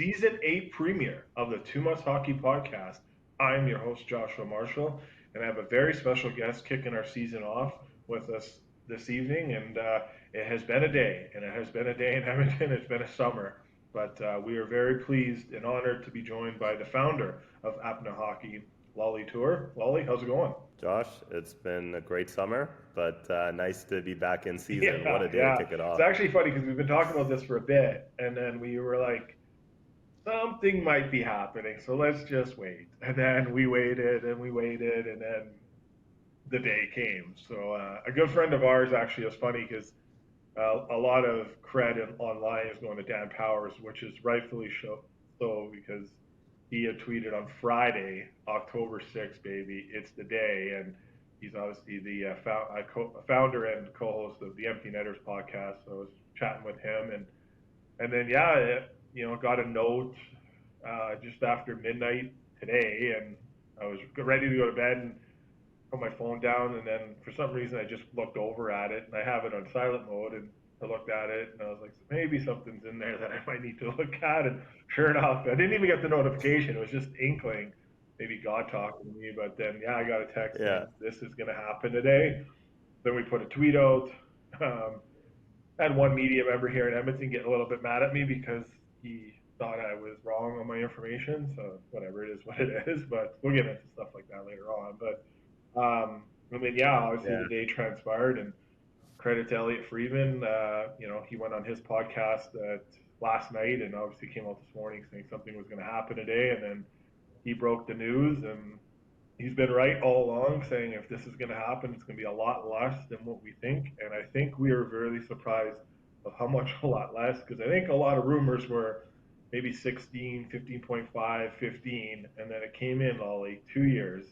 Season 8 premiere of the Too Much Hockey Podcast. I'm your host, Joshua Marshall, and I have a very special guest kicking our season off with us this evening. And it has been a day, and it has been a day in Edmonton. It's been a summer. But we are very pleased and honored to be joined by the founder of APNA Hockey, Lali Toor. Lali, how's it going? Josh, it's been a great summer, but nice to be back in season. What a day to kick it off. It's actually funny because we've been talking about this for a bit, and then we were like, something might be happening, so let's just wait. And then we waited, and then the day came. So a good friend of ours, actually, is funny because a lot of credit online is going to Dan Powers, which is rightfully so because he had tweeted on Friday, October 6th, baby, it's the day. And he's obviously the founder and co-host of the Empty Netters podcast. So I was chatting with him. And then, got a note just after midnight today. And I was ready to go to bed and put my phone down. And then for some reason, I just looked over at it. And I have it on silent mode. And I looked at it and I was like, maybe something's in there that I might need to look at. And sure enough, I didn't even get the notification. It was just inkling, maybe God talking to me. But then, I got a text saying, this is going to happen today. Then we put a tweet out. Had one media member here in Edmonton get a little bit mad at me because he thought I was wrong on my information. So whatever, it is what it is. But we'll get into stuff like that later on. But obviously the day transpired, and credit to Elliot Friedman. He went on his podcast last night and obviously came out this morning saying something was going to happen today. And then he broke the news, and he's been right all along, saying if this is going to happen, it's going to be a lot less than what we think. And I think we are very surprised of how much a lot less, because I think a lot of rumors were maybe 16, 15.5, 15, and then it came in, Lali, 2 years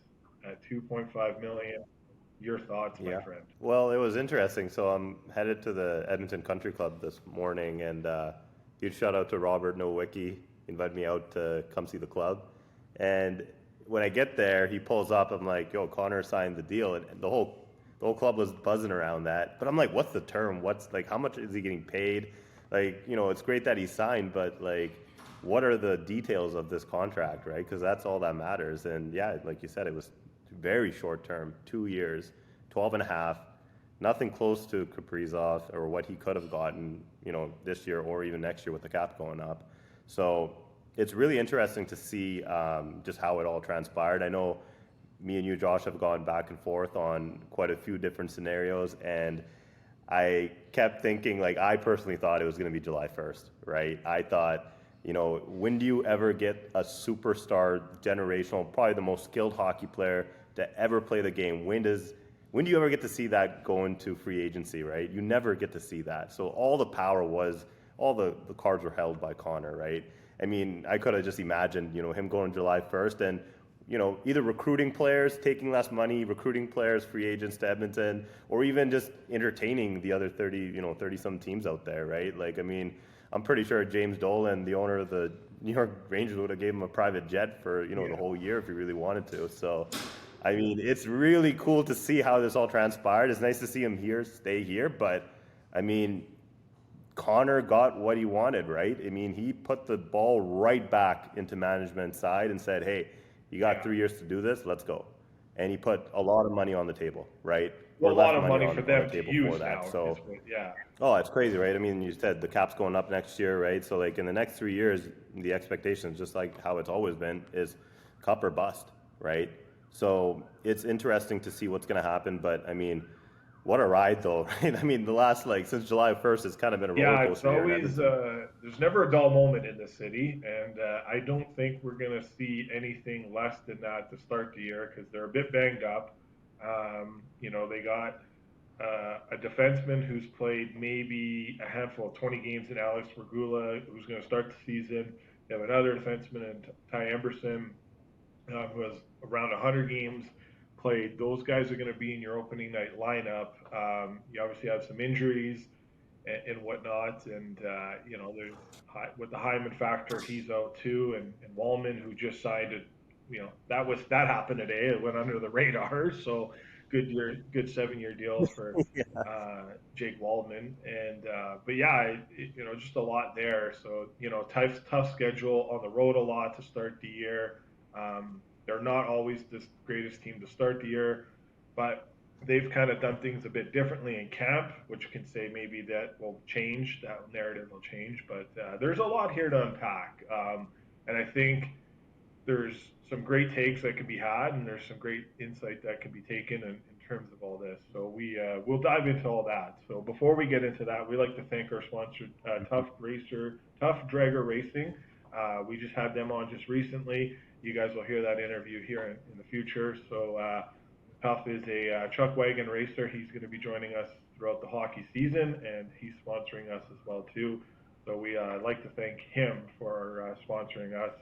at 2.5 million. Your thoughts, my friend? Well, it was interesting. So I'm headed to the Edmonton Country Club this morning, and huge shout out to Robert Nowicki. He invited me out to come see the club. And when I get there, he pulls up. I'm like, yo, Connor signed the deal. And the whole club was buzzing around that. But I'm like, what's the term? How much is he getting paid? It's great that he signed, but what are the details of this contract, right? Because that's all that matters. And like you said, it was very short term, 2 years, 12 and a half, nothing close to Kaprizov or what he could have gotten, this year or even next year with the cap going up. So it's really interesting to see just how it all transpired. I know me and you, Josh, have gone back and forth on quite a few different scenarios, and I kept thinking, I personally thought it was going to be July 1st, right? I thought, when do you ever get a superstar, generational, probably the most skilled hockey player to ever play the game? When do you ever get to see that go into free agency, right? You never get to see that. So all the power all the cards were held by Connor, right? I mean, I could have just imagined, him going July 1st and, either recruiting players, taking less money, recruiting players, free agents to Edmonton, or even just entertaining the other 30 some teams out there, right? I'm pretty sure James Dolan, the owner of the New York Rangers, would have gave him a private jet for, the whole year if he really wanted to. So, it's really cool to see how this all transpired. It's nice to see him stay here. But, Connor got what he wanted, right? He put the ball right back into management side and said, hey, you got 3 years to do this, let's go. And he put a lot of money on the table, right? Well, a lot of money for them to use now. So, Oh, it's crazy, right? You said the cap's going up next year, right? So, in the next 3 years, the expectations, just like how it's always been, is cup or bust, right? So, it's interesting to see what's going to happen. But, what a ride, though, right? The last, since July 1st, it's kind of been a roller coaster. Yeah, it's always, there's never a dull moment in the city. And I don't think we're going to see anything less than that to start the year because they're a bit banged up. They got a defenseman who's played maybe a handful of 20 games in Alex Regula, who's going to start the season. They have another defenseman in Ty Emberson, who has around 100 games played. Those guys are going to be in your opening night lineup. You obviously have some injuries and whatnot, and there's with the Hyman factor, he's out too, and Wallman, who just signed it. That happened today. It went under the radar, so good 7-year deal for Yeah. Jake Waldman, and but yeah, just a lot there. So tough schedule on the road a lot to start the year. They're not always the greatest team to start the year, but they've kind of done things a bit differently in camp, which can say maybe that will change. That narrative will change, but there's a lot here to unpack, and I think there's some great takes that can be had, and there's some great insight that can be taken in terms of all this. So we'll dive into all that. So before we get into that, we like to thank our sponsor, Tough Dragger Racing. We just had them on just recently. You guys will hear that interview here in the future. So Tough is a chuck wagon racer. He's going to be joining us throughout the hockey season, and he's sponsoring us as well too. So we like to thank him for sponsoring us.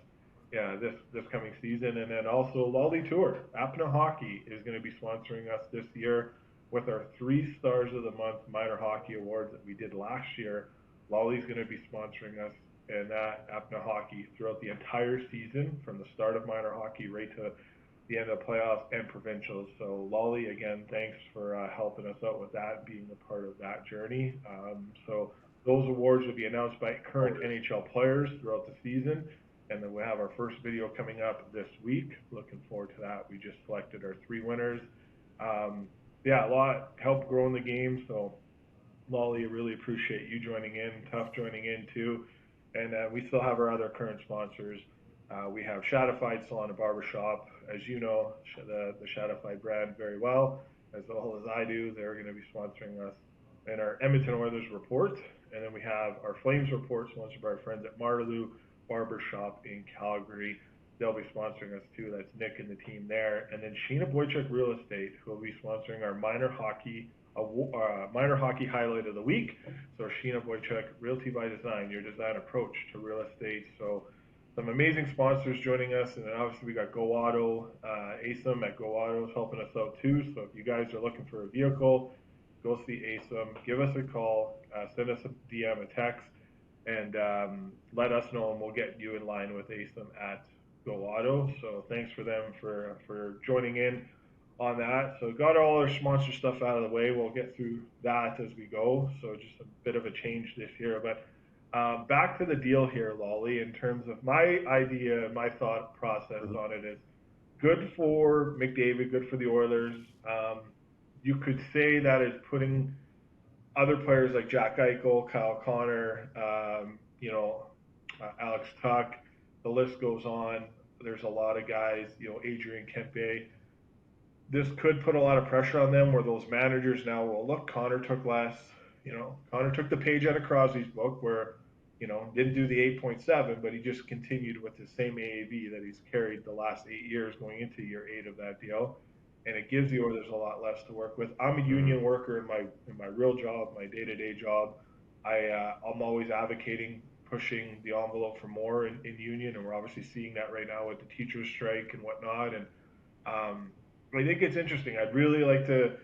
Yeah, this coming season, and then also Lali Toor. APNA Hockey is going to be sponsoring us this year with our 3 Stars of the Month Minor Hockey Awards that we did last year. Lali's going to be sponsoring us and APNA Hockey throughout the entire season, from the start of minor hockey right to the end of playoffs and provincials. So Lali, again, thanks for helping us out with that, being a part of that journey. So those awards will be announced by current NHL players throughout the season. And then we have our first video coming up this week. Looking forward to that. We just selected our 3 winners. Yeah, a lot helped growing the game. So, Lali, really appreciate you joining in. Tough joining in too. And we still have our other current sponsors. We have Shadified Salon and Barbershop. As you know, the Shadified brand very well, as well as I do. They're going to be sponsoring us. And our Edmonton Oilers report. And then we have our Flames report, sponsored by our friends at Marlou Barbershop in Calgary. They'll be sponsoring us too. That's Nick and the team there. And then Sheena Boychuk Real Estate, who will be sponsoring our minor hockey highlight of the week. So Sheena Boychuk, Realty by Design, your design approach to real estate. So some amazing sponsors joining us. And then obviously we got Go Auto, ASIM at Go Auto is helping us out too. So if you guys are looking for a vehicle, go see ASIM, give us a call, send us a DM, a text, and let us know, and we'll get you in line with ASIM at Go Auto. So thanks for them for joining in on that. So got all our sponsor stuff out of the way. We'll get through that as we go. So just a bit of a change this year. But back to the deal here, Lali, in terms of my idea, my thought process on it is good for McDavid, good for the Oilers. You could say that is putting other players like Jack Eichel, Kyle Connor, Alex Tuck, the list goes on. There's a lot of guys, Adrian Kempe. This could put a lot of pressure on them, where those managers now will look, Connor took less. Connor took the page out of Crosby's book, where, didn't do the 8.7, but he just continued with the same AAV that he's carried the last 8 years going into year 8 of that deal. And it gives the Oilers a lot less to work with. I'm a union worker in my real job, my day-to-day job. I'm always advocating pushing the envelope for more in union, and we're obviously seeing that right now with the teachers' strike and whatnot. And I think it's interesting. I'd really like to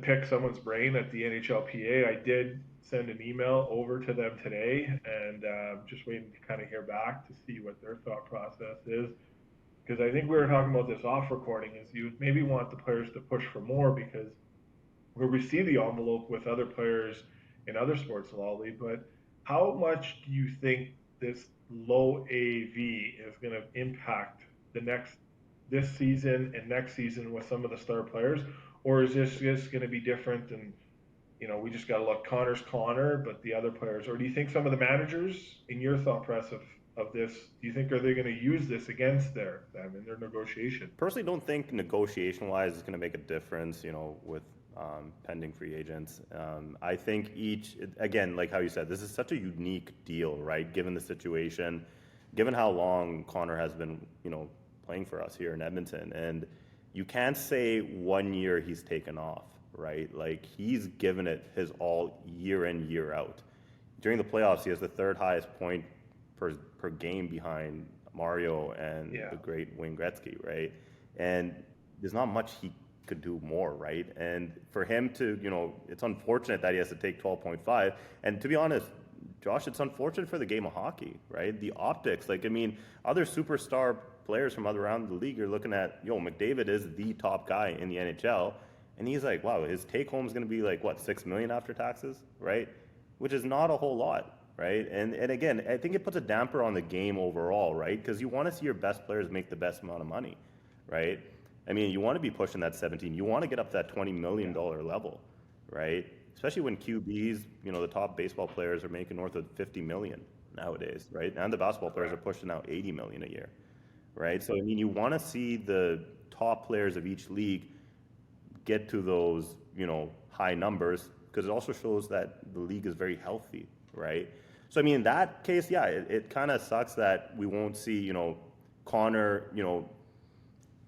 pick someone's brain at the NHLPA. I did send an email over to them today, and just waiting to kind of hear back to see what their thought process is. Because I think we were talking about this off recording, is you maybe want the players to push for more, because where we see the envelope with other players in other sports, Lali, but how much do you think this low AAV is going to impact this season and next season with some of the star players? Or is this just going to be different, and we just got to look, Connor's Connor, but the other players? Or do you think some of the managers, in your thought process of this, do you think, are they going to use this against them in their negotiation? Personally, don't think negotiation-wise is going to make a difference, with pending free agents. I think again, like how you said, this is such a unique deal, right? Given the situation, given how long Connor has been, playing for us here in Edmonton, and you can't say 1 year he's taken off, right? Like, he's given it his all year in, year out. During the playoffs, he has the 3rd highest point per game behind Mario and the great Wayne Gretzky, right? And there's not much he could do more, right? And for him to, it's unfortunate that he has to take 12.5. And to be honest, Josh, it's unfortunate for the game of hockey, right? The optics, other superstar players from around the league are looking at, McDavid is the top guy in the NHL. And he's like, wow, his take home is going to be like, what, 6 million after taxes, right? Which is not a whole lot, right? And again, I think it puts a damper on the game overall, right? Because you want to see your best players make the best amount of money, right? I mean, you want to be pushing that 17. You want to get up to that $20 million level, right? Especially when QBs, the top baseball players are making north of 50 million nowadays, right? And the basketball players are pushing out 80 million a year, right? So, I mean, you want to see the top players of each league get to those, high numbers, because it also shows that the league is very healthy, right? So, I mean, in that case, yeah, it kind of sucks that we won't see, Connor,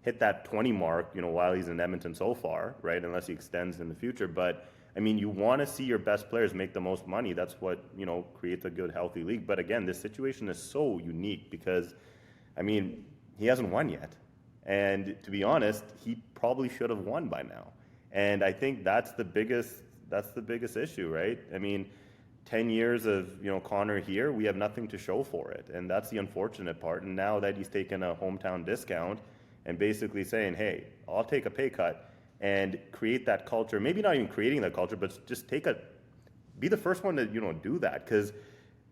hit that 20 mark, while he's in Edmonton so far, right? Unless he extends in the future. But, I mean, you want to see your best players make the most money. That's what, creates a good, healthy league. But again, this situation is so unique because, I mean, he hasn't won yet. And to be honest, he probably should have won by now. And I think that's the biggest issue, right? I mean, 10 years of, Connor here, we have nothing to show for it. And that's the unfortunate part. And now that he's taken a hometown discount and basically saying, hey, I'll take a pay cut and create that culture, maybe not even creating that culture, but just be the first one to, do that. Because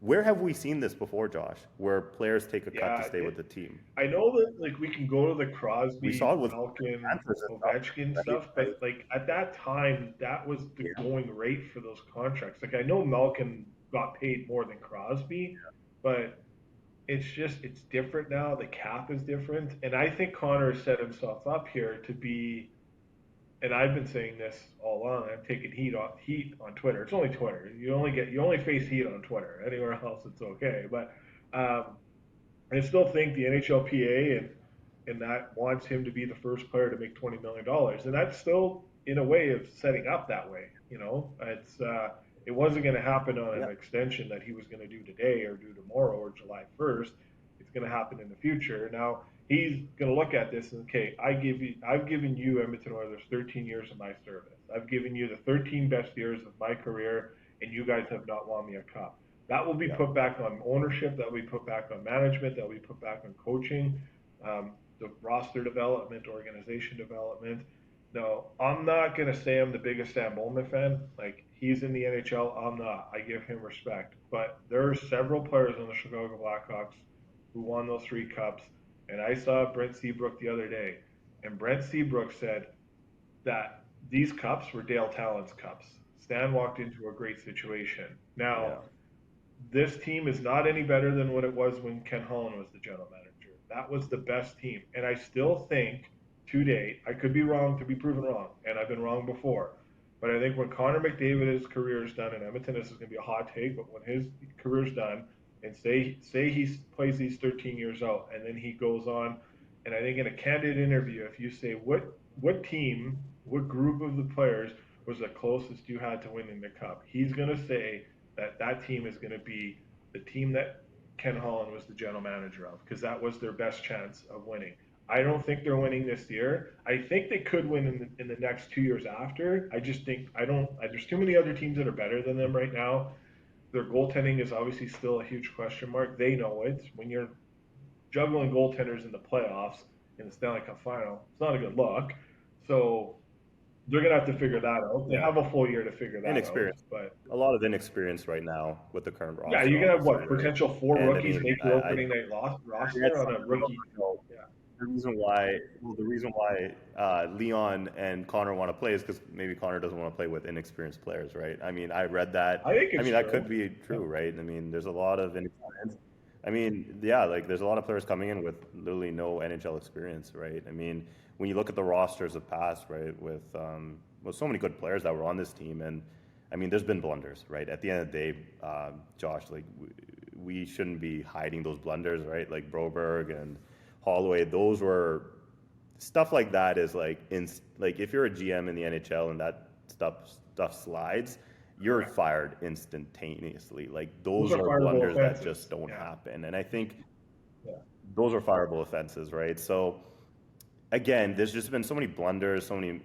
where have we seen this before, Josh, where players take a cut to stay with the team? I know that, like, we can go to the Crosby, We saw it with Malkin, Panthers and Ovechkin stuff, but, like, at that time, that was the going rate for those contracts. Like, I know Malkin got paid more than Crosby, but it's different now. The cap is different. And I think Connor set himself up here to be, and I've been saying this all along, I'm taking heat on Twitter. It's only Twitter. You only face heat on Twitter. Anywhere else, it's okay. But I still think the NHLPA and that wants him to be the first player to make $20 million. And that's still, in a way, of setting up that way. It wasn't going to happen on an extension that he was going to do today or do tomorrow or July 1st. It's going to happen in the future. Now, he's going to look at this and, okay, I've given you, Edmonton Oilers, 13 years of my service. I've given you the 13 best years of my career, and you guys have not won me a cup. That will be put back on ownership. That will be put back on management. That will be put back on coaching, the roster development, organization development. No, I'm not going to say I'm the biggest Sam Bowman fan. Like, he's in the NHL. I'm not. I give him respect. But there are several players on the Chicago Blackhawks who won those 3 cups. And I saw Brent Seabrook the other day. And Brent Seabrook said that these cups were Dale Talon's cups. Stan walked into a great situation. Now, this team is not any better than what it was when Ken Holland was the general manager. That was the best team. And I still think, to date, I could be wrong, to be proven wrong, and I've been wrong before. But I think when Connor McDavid's career is done in Edmonton, this is going to be a hot take, but when his career is done, and say he plays these 13 years out, and then he goes on, and I think in a candid interview, if you say what team, what group of the players was the closest you had to winning the cup, he's going to say that team is going to be the team that Ken Holland was the general manager of, because that was their best chance of winning. I don't think they're winning this year. I think they could win in the next 2 years after. I just think there's too many other teams that are better than them right now. Their goaltending is obviously still a huge question mark. They know it. When you're juggling goaltenders in the playoffs in the Stanley Cup final, it's not a good look. So they're going to have to figure that out. They have a full year to figure that Inexperience. out. But a lot of inexperience right now with the current roster. Yeah, you're going to have, potential 4 rookies make your opening night roster on a rookie. The reason why Leon and Connor want to play is because maybe Connor doesn't want to play with inexperienced players, right? I mean, I read that. I mean, that could be true, right? I mean, there's a lot of inexperience. I mean, there's a lot of players coming in with literally no NHL experience, right? I mean, when you look at the rosters of past, right, with so many good players that were on this team, and I mean, there's been blunders, right? At the end of the day, Josh, like we shouldn't be hiding those blunders, right? Like Broberg and Holloway, those were stuff like that is like if you're a GM in the NHL and that stuff slides, you're fired instantaneously. Like those are blunders that just don't happen. And I think those are fireable offenses, right? So again, there's just been so many blunders, so many,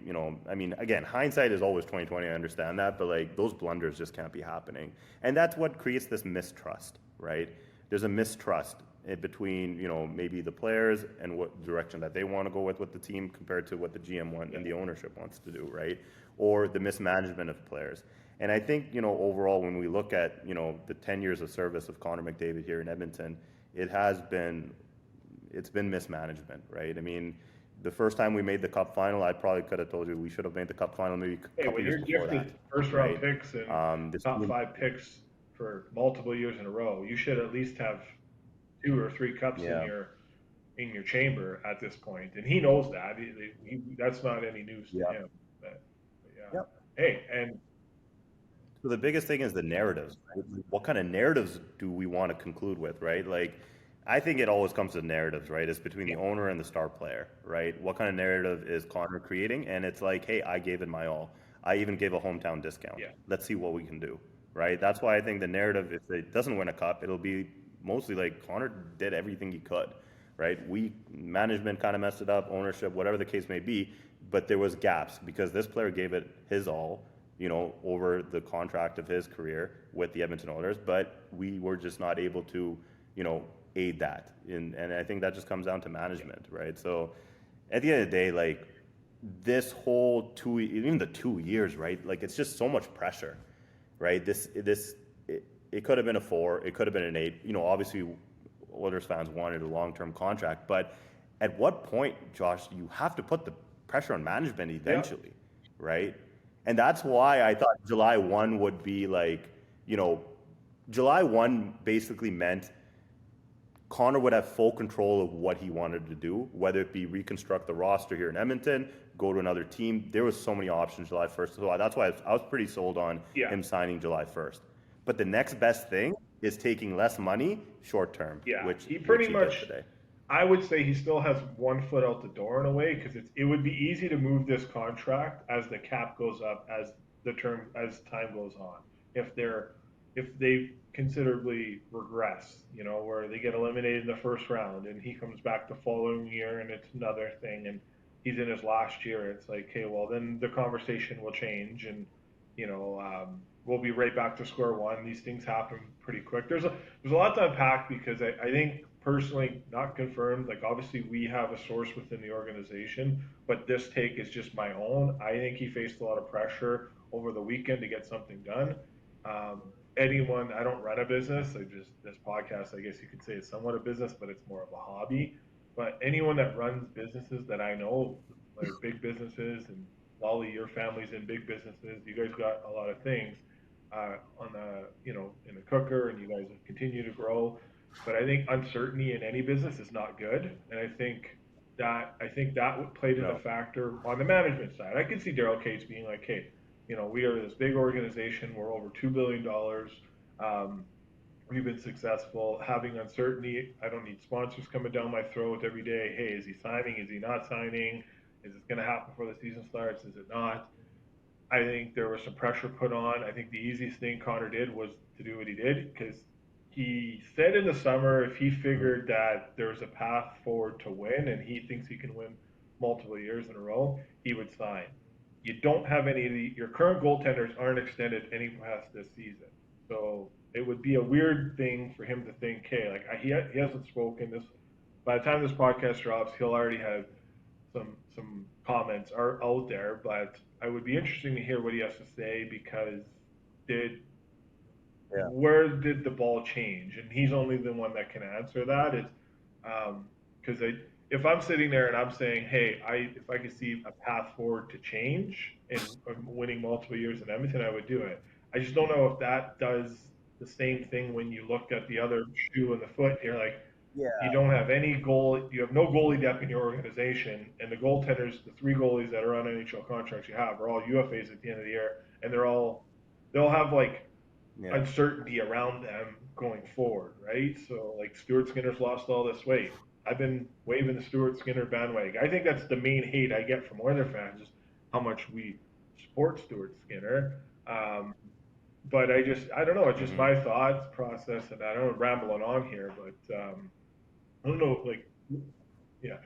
I mean, again, hindsight is always 2020, I understand that, but like those blunders just can't be happening. And that's what creates this mistrust, right? There's a mistrust between, you know, maybe the players and what direction that they want to go with the team compared to what the GM want and the ownership wants to do, right? Or the mismanagement of players. And I think, you know, overall, when we look at, you know, the 10 years of service of Connor McDavid here in Edmonton, it's been mismanagement, right? I mean, the first time we made the Cup final, I probably could have told you we should have made the Cup final maybe a couple when years you're before that. gifted first round right? picks and This top team, 5 picks for multiple years in a row, you should at least have 2 or 3 cups yeah, in your chamber at this point, and he knows that. That's not any news to yeah. him. But yeah. Yep. Hey, and So the biggest thing is the narratives. Right? Like, what kind of narratives do we want to conclude with, right? Like, I think it always comes to narratives, right? It's between the owner and the star player, right? What kind of narrative is Connor creating? And it's like, hey, I gave it my all. I even gave a hometown discount. yeah, Let's see what we can do, right? That's why I think the narrative, if it doesn't win a cup, it'll be mostly like Connor did everything he could, right? Management kind of messed it up, ownership, whatever the case may be, but there was gaps because this player gave it his all, you know, over the contract of his career with the Edmonton Oilers, but we were just not able to, you know, aid that. And I think that just comes down to management, right? So at the end of the day, like this whole even the 2 years, right? Like it's just so much pressure, right? It could have been a 4, it could have been an 8. You know, obviously Oilers fans wanted a long-term contract, but at what point, Josh, you have to put the pressure on management eventually, right? And that's why I thought July 1 would be like, you know, July 1 basically meant Connor would have full control of what he wanted to do, whether it be reconstruct the roster here in Edmonton, go to another team. There was so many options July 1st. So that's why I was pretty sold on him signing July 1st. But the next best thing is taking less money short term, which he pretty he much did today. I would say he still has one foot out the door in a way because it would be easy to move this contract as the cap goes up as time goes on. If they considerably regress, you know, where they get eliminated in the first round and he comes back the following year and it's another thing and he's in his last year, it's like, okay, well then the conversation will change and you know we'll be right back to square one. These things happen pretty quick. There's a lot to unpack because I think personally not confirmed. Like obviously we have a source within the organization, but this take is just my own. I think he faced a lot of pressure over the weekend to get something done. I don't run a business. This podcast, I guess you could say, is somewhat a business, but it's more of a hobby. But anyone that runs businesses that I know, like big businesses, and Lali, your family's in big businesses. You guys got a lot of things in the cooker, and you guys continue to grow. But I think uncertainty in any business is not good, and I think that would play to the factor on the management side. I could see Daryl Cates being like, hey, you know, we are this big organization. We're over $2 billion. We've been successful. Having uncertainty, I don't need sponsors coming down my throat every day. Hey, is he signing? Is he not signing? Is it going to happen before the season starts? Is it not? I think there was some pressure put on. I think the easiest thing Connor did was to do what he did because he said in the summer if he figured that there's a path forward to win and he thinks he can win multiple years in a row, he would sign. You don't have any of your current goaltenders aren't extended any past this season. So it would be a weird thing for him to think, hey, like he hasn't spoken this. By the time this podcast drops, he'll already have some comments are out there. But I would be interesting to hear what he has to say because where did the ball change? And he's only the one that can answer that. It's because if I'm sitting there and I'm saying, hey, if I could see a path forward to change and winning multiple years in Edmonton, I would do it. I just don't know if that does the same thing when you look at the other shoe in the foot. You're like, you don't have any goal. You have no goalie depth in your organization, and the goaltenders, the 3 goalies that are on NHL contracts you have, are all UFAs at the end of the year, and they'll have like uncertainty around them going forward, right? So like Stuart Skinner's lost all this weight. I've been waving the Stuart Skinner bandwagon. I think that's the main hate I get from Oilers fans is how much we support Stuart Skinner. But I don't know. It's just my thoughts process, and I don't know, rambling on here, but I don't know, like, yeah.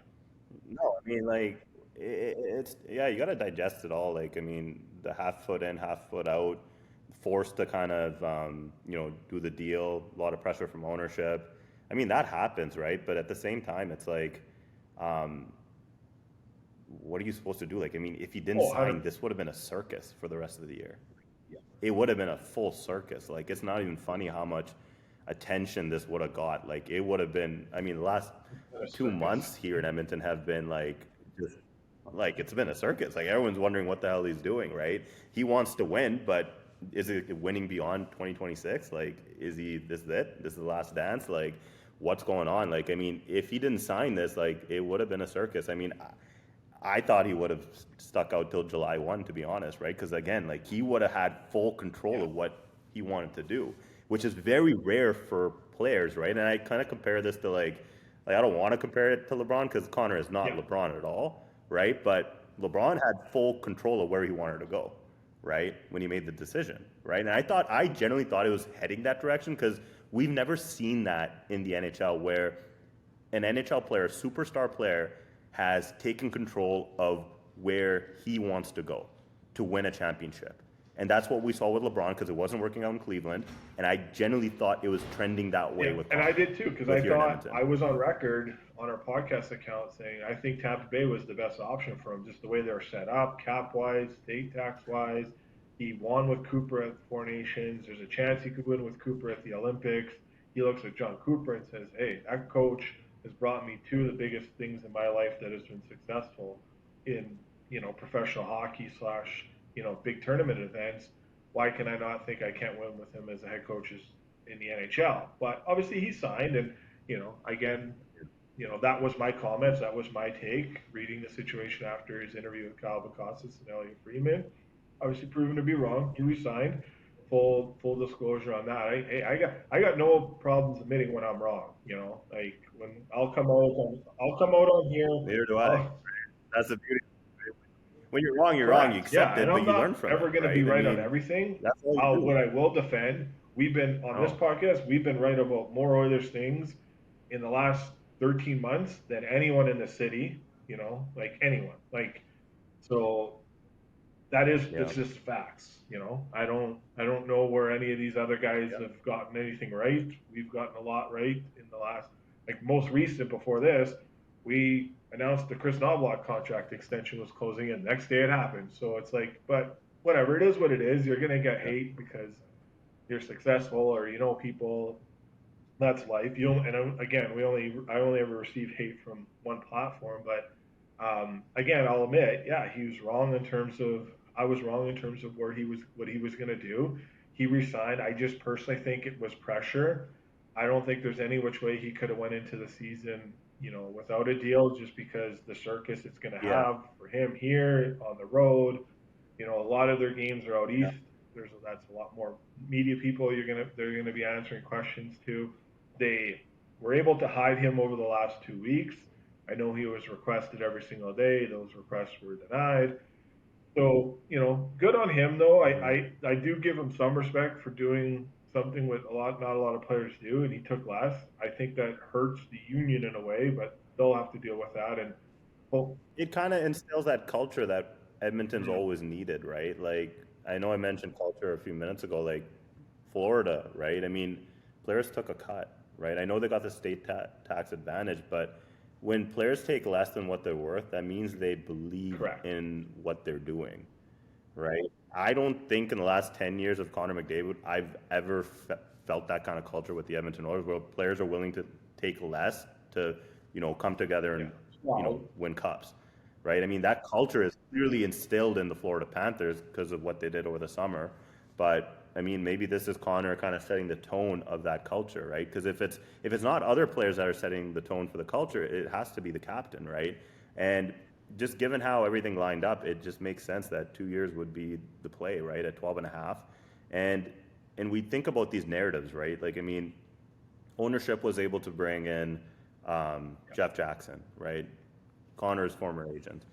No, I mean, like, it's, you got to digest it all. Like, I mean, the half foot in, half foot out, forced to kind of, do the deal, a lot of pressure from ownership. I mean, that happens, right? But at the same time, it's like, um, what are you supposed to do? Like, I mean, if he didn't Oh, sign, 100. this would have been a circus for the rest of the year. It would have been a full circus. Like, it's not even funny how much attention this would have got. Like, it would have been, I mean, the last A 2 months circus. here in Edmonton have been like, just like, it's been a circus. Like, everyone's wondering what the hell he's doing, right? He wants to win, but is it winning beyond 2026? Like, is he, this is it? This is the last dance? Like, what's going on? Like, I mean, if he didn't sign this, like, it would have been a circus. I mean, I thought he would have stuck out till July 1, to be honest, right? Because again, like he would have had full control Yeah. of what he wanted to do, which is very rare for players, right? And I kind of compare this to like I don't want to compare it to LeBron because Connor is not Yeah. LeBron at all, right? But LeBron had full control of where he wanted to go, right? When he made the decision, right? And I genuinely thought it was heading that direction because we've never seen that in the NHL where an NHL player, a superstar player, has taken control of where he wants to go to win a championship. And that's what we saw with LeBron because it wasn't working out in Cleveland. And I genuinely thought it was trending that way Yeah, with and I Connor, did too, because with I here in thought Edmonton. I was on record on our podcast account saying I think Tampa Bay was the best option for him, just the way they were set up, cap wise, state tax wise. He won with Cooper at the Four Nations. There's a chance he could win with Cooper at the Olympics. He looks at John Cooper and says, "Hey, that coach has brought me two of the biggest things in my life that has been successful in professional hockey slash big tournament events. Why can I not think I can't win with him as a head coach in the NHL?" But obviously he signed, and again, that was my comments, that was my take, reading the situation after his interview with Kyle Bacossis and Elliot Freeman. Obviously proven to be wrong. He resigned. Full disclosure on that. I got no problems admitting when I'm wrong. Like when I'll come out on here. Neither do I. I'll, That's the beauty. When you're wrong, you're wrong. You Correct. accept Yeah, and it, but I'm you learn not from ever it, going to be right? I right on mean, everything. that's all you What do. I will defend, we've been on this No. podcast, we've been right about more Oilers things in the last 13 months than anyone in the city. Like anyone. Like so that is Yeah. it's just facts. I don't know where any of these other guys have gotten anything right. We've gotten a lot right in the last, like most recent before this. We announced the Chris Knobloch contract extension was closing in. Next day it happened. So it's like, but whatever, it is what it is. You're gonna get Yeah. hate because you're successful or people. That's life. And again, I only ever received hate from one platform, but again, I'll admit, yeah, he was wrong in terms of I was wrong in terms of what he was going to do. He resigned. I just personally think it was pressure. I don't think there's any which way he could have went into the season, without a deal, just because the circus it's going to Yeah. have for him here on the road. A lot of their games are out Yeah. east. That's a lot more media people. They're gonna be answering questions to. They were able to hide him over the last 2 weeks. I know he was requested every single day. Those requests were denied. So, good on him though. Mhm. I do give him some respect for doing something not a lot of players do, and he took less. I think that hurts the union in a way, but they'll have to deal with that. And well, It kind of instills that culture that Edmonton's mm, always needed, right? Like, I know I mentioned culture a few minutes ago, like Florida, right? I mean, players took a cut, right? I know they got the state tax advantage, but when players take less than what they're worth, that means they believe correct. in what they're doing, right? I don't think in the last 10 years of Connor McDavid, I've ever felt that kind of culture with the Edmonton Oilers where players are willing to take less to, come together Yeah. and, Well, win cups, right? I mean, that culture is clearly instilled in the Florida Panthers because of what they did over the summer. But I mean, maybe this is Connor kind of setting the tone of that culture, right? Because if it's not other players that are setting the tone for the culture, it has to be the captain, right? And just given how everything lined up, it just makes sense that 2 years would be the play, right? At 12 and a half. And we think about these narratives, right? Like, I mean, ownership was able to bring in Jeff Jackson, right? Connor's former agent,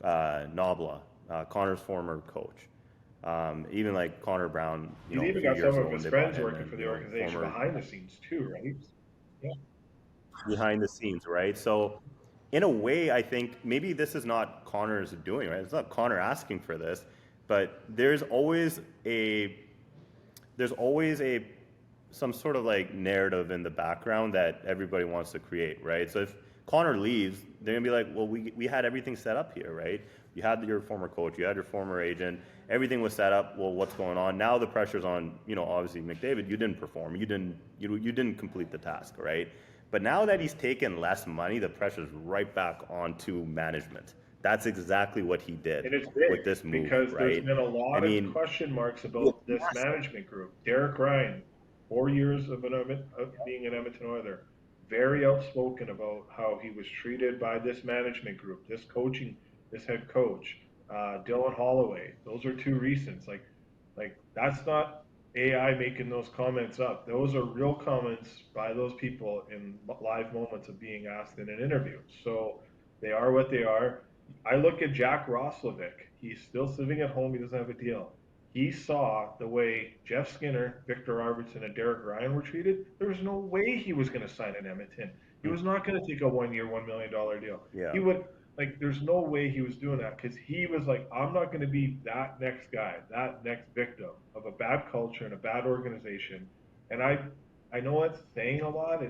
Nobla, Connor's former coach. Even like Connor Brown, he's a even few got years some ago of when his they brought friends him working in, for the organization former behind the scenes too, right? Yeah. behind the scenes, right? So, in a way, I think maybe this is not Connor's doing, right? It's not Connor asking for this, but there's always a some sort of like narrative in the background that everybody wants to create, right? So if Connor leaves, they're gonna be like, well, we had everything set up here, right? You had your former coach, you had your former agent, everything was set up. Well, what's going on now? The pressure's on, obviously McDavid. You didn't perform, you didn't complete the task, right? But now that he's taken less money, the pressure's right back onto management. That's exactly what he did And it's big with this move, because there's right? been a I lot of mean, question marks it's about this massive. management group. Derek Ryan, 4 years of being an Edmonton Oiler, very outspoken about how he was treated by this management group, this head coach, Dylan Holloway. Those are two recents. Like that's not AI making those comments up. Those are real comments by those people in live moments of being asked in an interview. So they are what they are. I look at Jack Roslovic. He's still sitting at home. He doesn't have a deal. He saw the way Jeff Skinner, Victor Robertson, and Derek Ryan were treated. There was no way he was going to sign in Edmonton. He was not going to take a 1 year, $1 million deal. Yeah. He would there's no way he was doing that because he was like, I'm not going to be that next guy, that next victim of a bad culture and a bad organization. And I know that's saying a lot.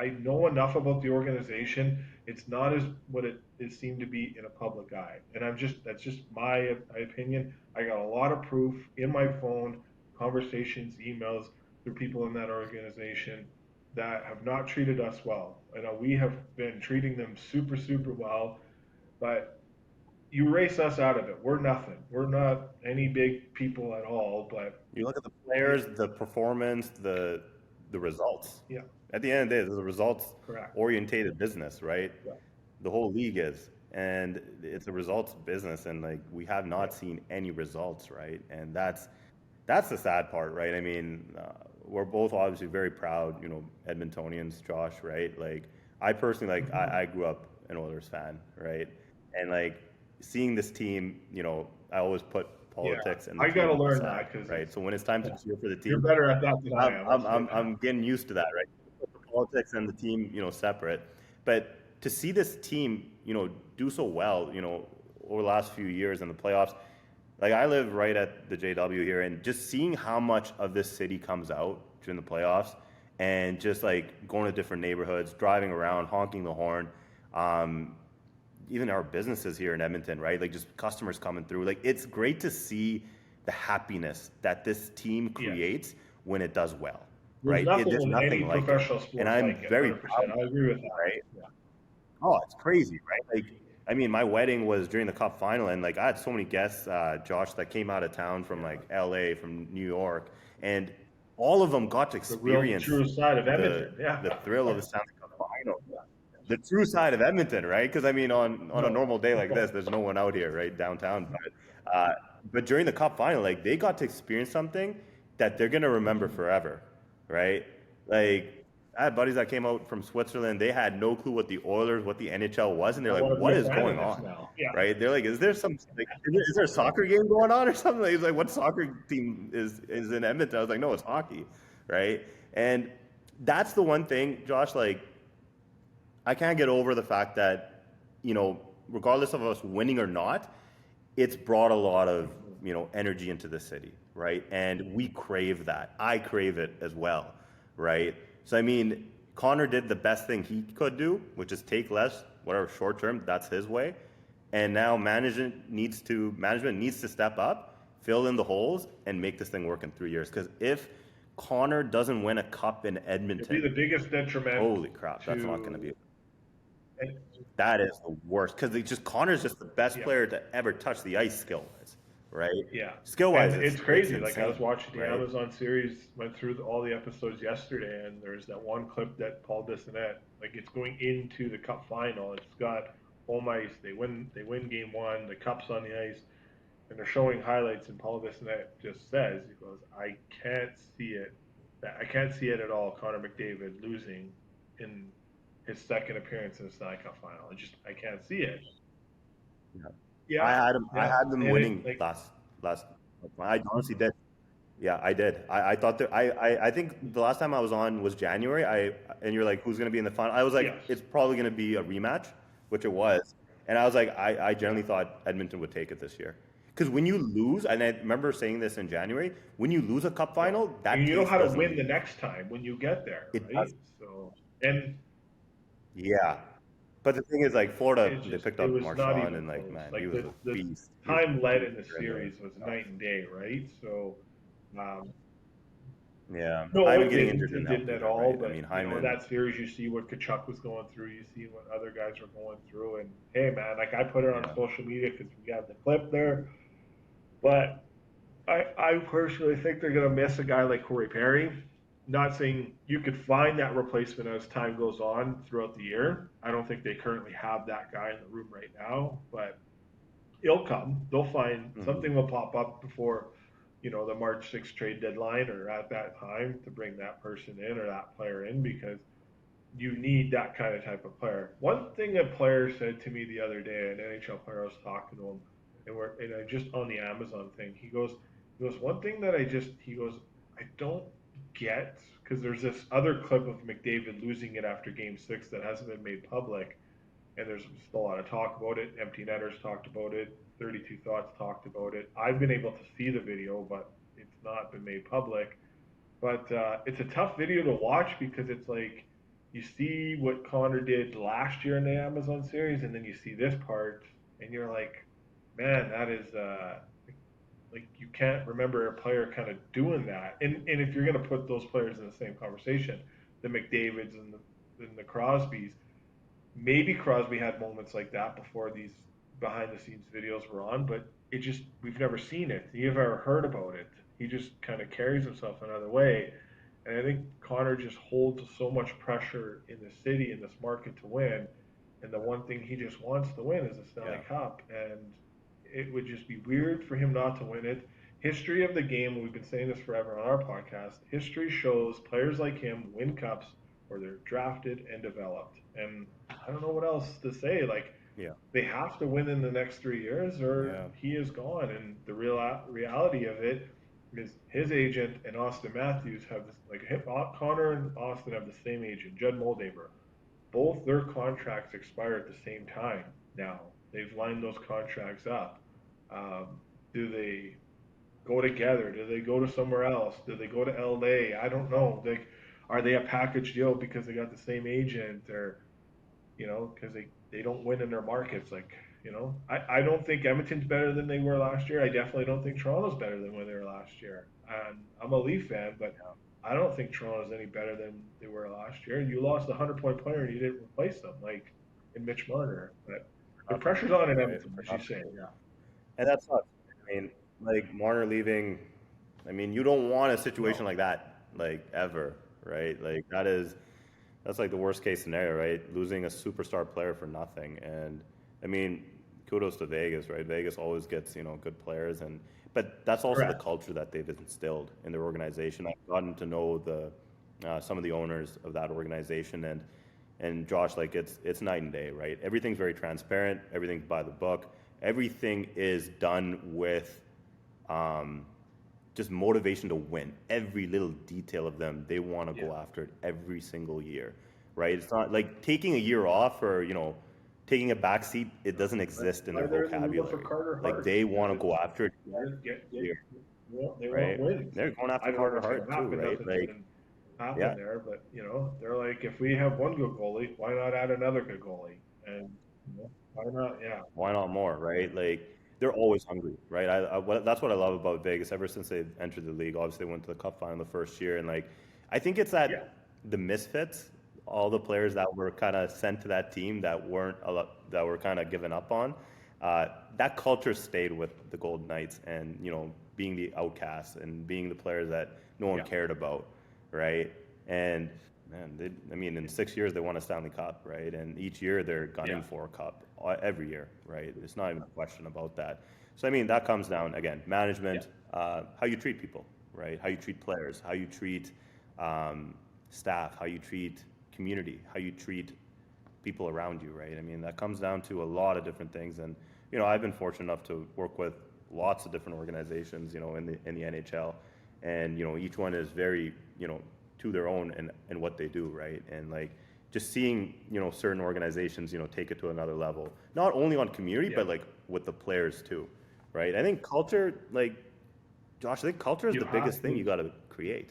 I know enough about the organization. It's not as what it seemed to be in a public eye. And that's just my opinion. I got a lot of proof in my phone, conversations, emails through people in that organization that have not treated us well. I know we have been treating them super, super well, but you race us out of it. We're nothing. We're not any big people at all, but You look at the players, the performance, the results. yeah, At the end of the day, it's a results correct. orientated business, right? Yeah. The whole league is, and it's a results business, and like we have not seen any results, right? And that's the sad part, right? I mean, we're both obviously very proud, Edmontonians, Josh, right? Like I personally, like I grew up an Oilers fan, right? And like seeing this team, I always put politics and the I gotta team learn aside, that because right? So when it's time to cheer for the you're team, better at that than I am. I'm getting used to that, right? Put the politics and the team, separate. But to see this team, do so well, over the last few years in the playoffs, like I live right at the JW here, and just seeing how much of this city comes out during the playoffs, and just like going to different neighborhoods, driving around, honking the horn. Even our businesses here in Edmonton, right? Like just customers coming through. Like it's great to see the happiness that this team creates when it does well, There's right? nothing There's in nothing any like professional it, sport and I'm like it. very 100%. proud, I agree with that. right? Yeah. Oh, it's crazy, right? Like, I mean, my wedding was during the Cup final, and like I had so many guests, Josh, that came out of town from like LA, from New York, and all of them got to The real experience true side of the Edmonton. Yeah. the thrill of the Stanley Cup final, the true side of Edmonton, right? Because I mean, on a normal day like this, there's no one out here, right, downtown. But during the Cup final, like they got to experience something that they're gonna remember forever, right? Like I had buddies that came out from Switzerland. They had no clue what the Oilers, what the NHL was, and they're I like, want to "What be a is fan of going this on?" now. Yeah. Right? They're like, "Is there some like, is there a soccer game going on or something?" He's like, "What soccer team is in Edmonton?" I was like, "No, it's hockey," right? And that's the one thing, Josh. Like, I can't get over the fact that, regardless of us winning or not, it's brought a lot of, energy into the city, right? And we crave that. I crave it as well, right? So, I mean, Connor did the best thing he could do, which is take less, whatever, short term, that's his way. And now management needs to step up, fill in the holes, and make this thing work in 3 years. Because if Connor doesn't win a cup in It'd be Edmonton, the biggest detriment. holy crap, that's not going to be. And, That is the worst because Connor's just the best Yeah. player to ever touch the ice skill wise, right? yeah. Skill wise, And it's crazy. It's Like I was watching the right? Amazon series, went through all the episodes yesterday, and there's that one clip that Paul Bissonnette, like it's going into the Cup final. It's got home ice. They win game one. The Cup's on the ice, and they're showing highlights. And Paul Bissonnette just says, he goes, "I can't see it. I can't see it at all. Connor McDavid losing in his second appearance in the Stanley Cup final. I can't see it." Yeah. Yeah, I had them and winning like, last. I honestly did. Yeah, I did. I thought that I think the last time I was on was January. And you're like, who's going to be in the final? I was like, Yes. it's probably going to be a rematch, which it was. And I was like, I generally thought Edmonton would take it this year Because when you lose, and I remember saying this in January, when you lose a cup final, And that you know taste how to doesn't win the leave. next time when you get there, It right? does. So, and Yeah. But the thing is, like Florida, it they just, picked it up was not Marchand, even and like, close. man, he Like was a the beast. He was time a led beast in the during the series was playoffs. night and day, right? So, um, Yeah, no, Hyman it getting didn't. injured It didn't help didn't at either, all. right? I But mean, you know, in Hyman. that series, you see what Kachuk was going through. You see what other guys are going through. And hey, man, like I put it on Yeah, social media because we have the clip there. But I personally think they're going to miss a guy like Corey Perry. Not saying you could find that replacement as time goes on throughout the year. I don't think they currently have that guy in the room right now, but it'll come. They'll find hmm something will pop up before, the March 6th trade deadline or at that time to bring that person in or that player in because you need that kind of type of player. One thing a player said to me the other day, an NHL player, I was talking to him, and I just on the Amazon thing. He goes, one thing that he goes, I don't get because there's this other clip of McDavid losing it after Game 6 that hasn't been made public, and there's still a lot of talk about it. Empty Netters talked about it. 32 Thoughts talked about it. I've been able to see the video, but it's not been made public. But it's a tough video to watch because it's like you see what Connor did last year in the Amazon series, and then you see this part, and you're like, man, that is like you can't remember a player kind of doing that. And if you're gonna put those players in the same conversation, the McDavids and the Crosbys, maybe Crosby had moments like that before these behind the scenes videos were on, but it just we've never seen it. You've ever heard about it. He just kind of carries himself another way. And I think Connor just holds so much pressure in the city, in this market to win. And the one thing he just wants to win is the Stanley yeah, Cup. And it would just be weird for him not to win it. History of the game, we've been saying this forever on our podcast, history shows players like him win cups where they're drafted and developed. And I don't know what else to say. Like, yeah, they have to win in the next 3 years or yeah, he is gone. And the reality of it is his agent and Austin Matthews have this, like Connor and Austin have the same agent, Judd Moldaver. Both their contracts expire at the same time now. They've lined those contracts up. Do they go together? Do they go to somewhere else? Do they go to LA? I don't know. Are they a package deal because they got the same agent or because they don't win in their markets. Like, I don't think Edmonton's better than they were last year. I definitely don't think Toronto's better than when they were last year. And I'm a Leaf fan, but I don't think Toronto's any better than they were last year. You lost a 100-point player and you didn't replace them, like in Mitch Marner. But the nothing, pressure's on in right? Edmonton, For as you nothing. say. Yeah. And that's not. I mean, like Marner leaving. I mean, you don't want a situation No. like that, like ever, right? Like that's like the worst case scenario, right? Losing a superstar player for nothing. And I mean, kudos to Vegas, right? Vegas always gets, good players but that's also the Correct. culture that they've instilled in their organization. I've gotten to know some of the owners of that organization and Josh, like it's night and day, right? Everything's very transparent, everything's by the book. Everything is done with um, just motivation to win. Every little detail of them, they want to Yeah. go after it every single year, right? It's not like taking a year off or taking a back seat. It doesn't exist in their They're in the room for vocabulary. Carter Like Hart they want to because go after it get year, they want right? wins. They're going I after don't know Carter what's going Hart to too, happen. right? Nothing's Like, going to happen yeah, there, but they're like, if we have one good goalie, why not add another good goalie? And why not? Yeah, why not more, right? Like they're always hungry, right? That's what I love about Vegas. Ever since they entered the league, obviously they went to the Cup final the first year, and like I think it's yeah, that the misfits, all the players that were kind of sent to that team that were kind of given up on, that culture stayed with the Golden Knights, and being the outcasts and being the players that no one yeah, cared about, right? And man, I mean, in 6 years they won a Stanley Cup, right? And each year they're yeah, gunning for a cup every year, right? It's not even a question about that. So I mean, that comes down again, yeah, management, how you treat people, right? How you treat players, how you treat staff, how you treat community, how you treat people around you, right? I mean, that comes down to a lot of different things. And I've been fortunate enough to work with lots of different organizations, in the NHL, and each one is very, to their own and what they do, right? And like just seeing, certain organizations, take it to another level, not only on community, yeah, but like with the players too, right? I think culture, like Josh, I think culture is You the have biggest thing to. you got to create,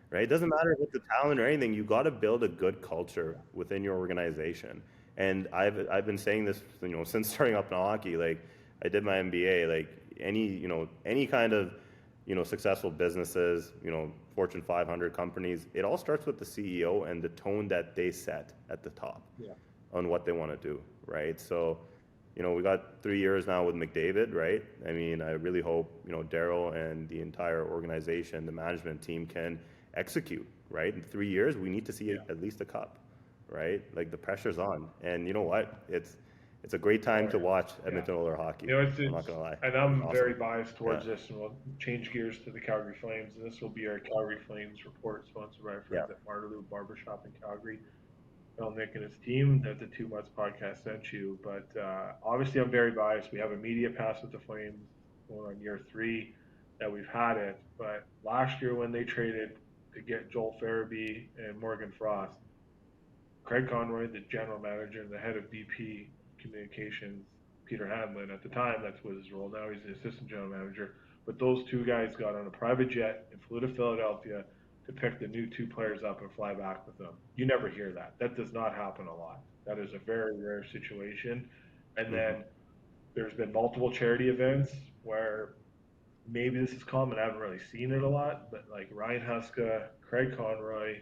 right? It doesn't matter if it's the talent or anything. You got to build a good culture within your organization. And I've been saying this, since starting up in hockey. Like I did my MBA. Like any kind of successful businesses, Fortune 500 companies, it all starts with the CEO and the tone that they set at the top Yeah. on what they want to do, right? So, we got 3 years now with McDavid, right? I mean, I really hope, Daryl and the entire organization, the management team can execute, right? In 3 years, we need to see Yeah. at least a cup, right? Like the pressure's on. And you know what? It's a great time Oh to yeah. watch Yeah. Edmonton Oilers hockey. It's I'm not gonna lie. and It's I'm awesome. very biased Yeah. towards this, and we'll change gears to the Calgary Flames. And this will be our Calgary Flames report, sponsored by our Yeah. friends at Marterloo Barbershop in Calgary. Tell Nick and his team that the 2 Months podcast sent you. But obviously, I'm very biased. We have a media pass with the Flames going on year 3 that we've had it. But last year, when they traded to get Joel Farabee and Morgan Frost, Craig Conroy, the general manager and the head of DP communications, Peter Hanlon, at the time, that's what his role. Now he's the assistant general manager. But those two guys got on a private jet and flew to Philadelphia to pick the new 2 players up and fly back with them. You never hear that. That does not happen a lot. That is a very rare situation. And Hmm. then there's been multiple charity events where maybe this is common. I haven't really seen it a lot, but like Ryan Huska, Craig Conroy,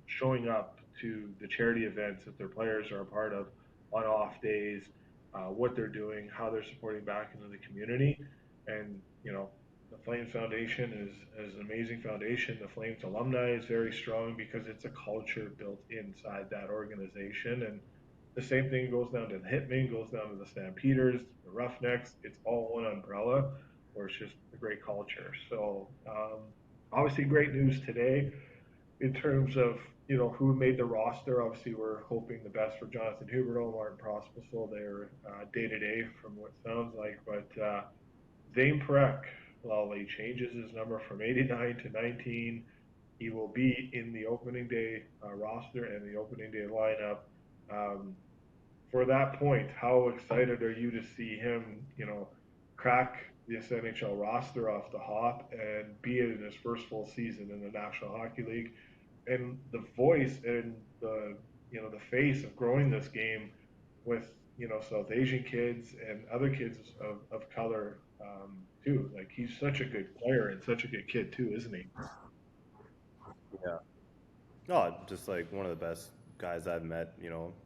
showing up to the charity events that their players are a part of on off days, what they're doing, how they're supporting back into the community, and the Flames Foundation is an amazing foundation. The Flames alumni is very strong because it's a culture built inside that organization, and the same thing goes down to the Hitmen, goes down to the Stampeders, the Roughnecks. It's all one umbrella, where it's just a great culture. So obviously, great news today in terms of who made the roster. Obviously, we're hoping the best for Jonathan Huberdeau, Martin Prospicel. They're day to day from what it sounds like, but Zane Perek, Lali, changes his number from 89 to 19. He will be in the opening day roster and the opening day lineup. Um, for that point, how excited are you to see him, crack this NHL roster off the hop and be in his first full season in the National Hockey League, and the voice and the face of growing this game with South Asian kids and other kids of color too. Like he's such a good player and such a good kid too, isn't he? Yeah. No, just like one of the best guys I've met,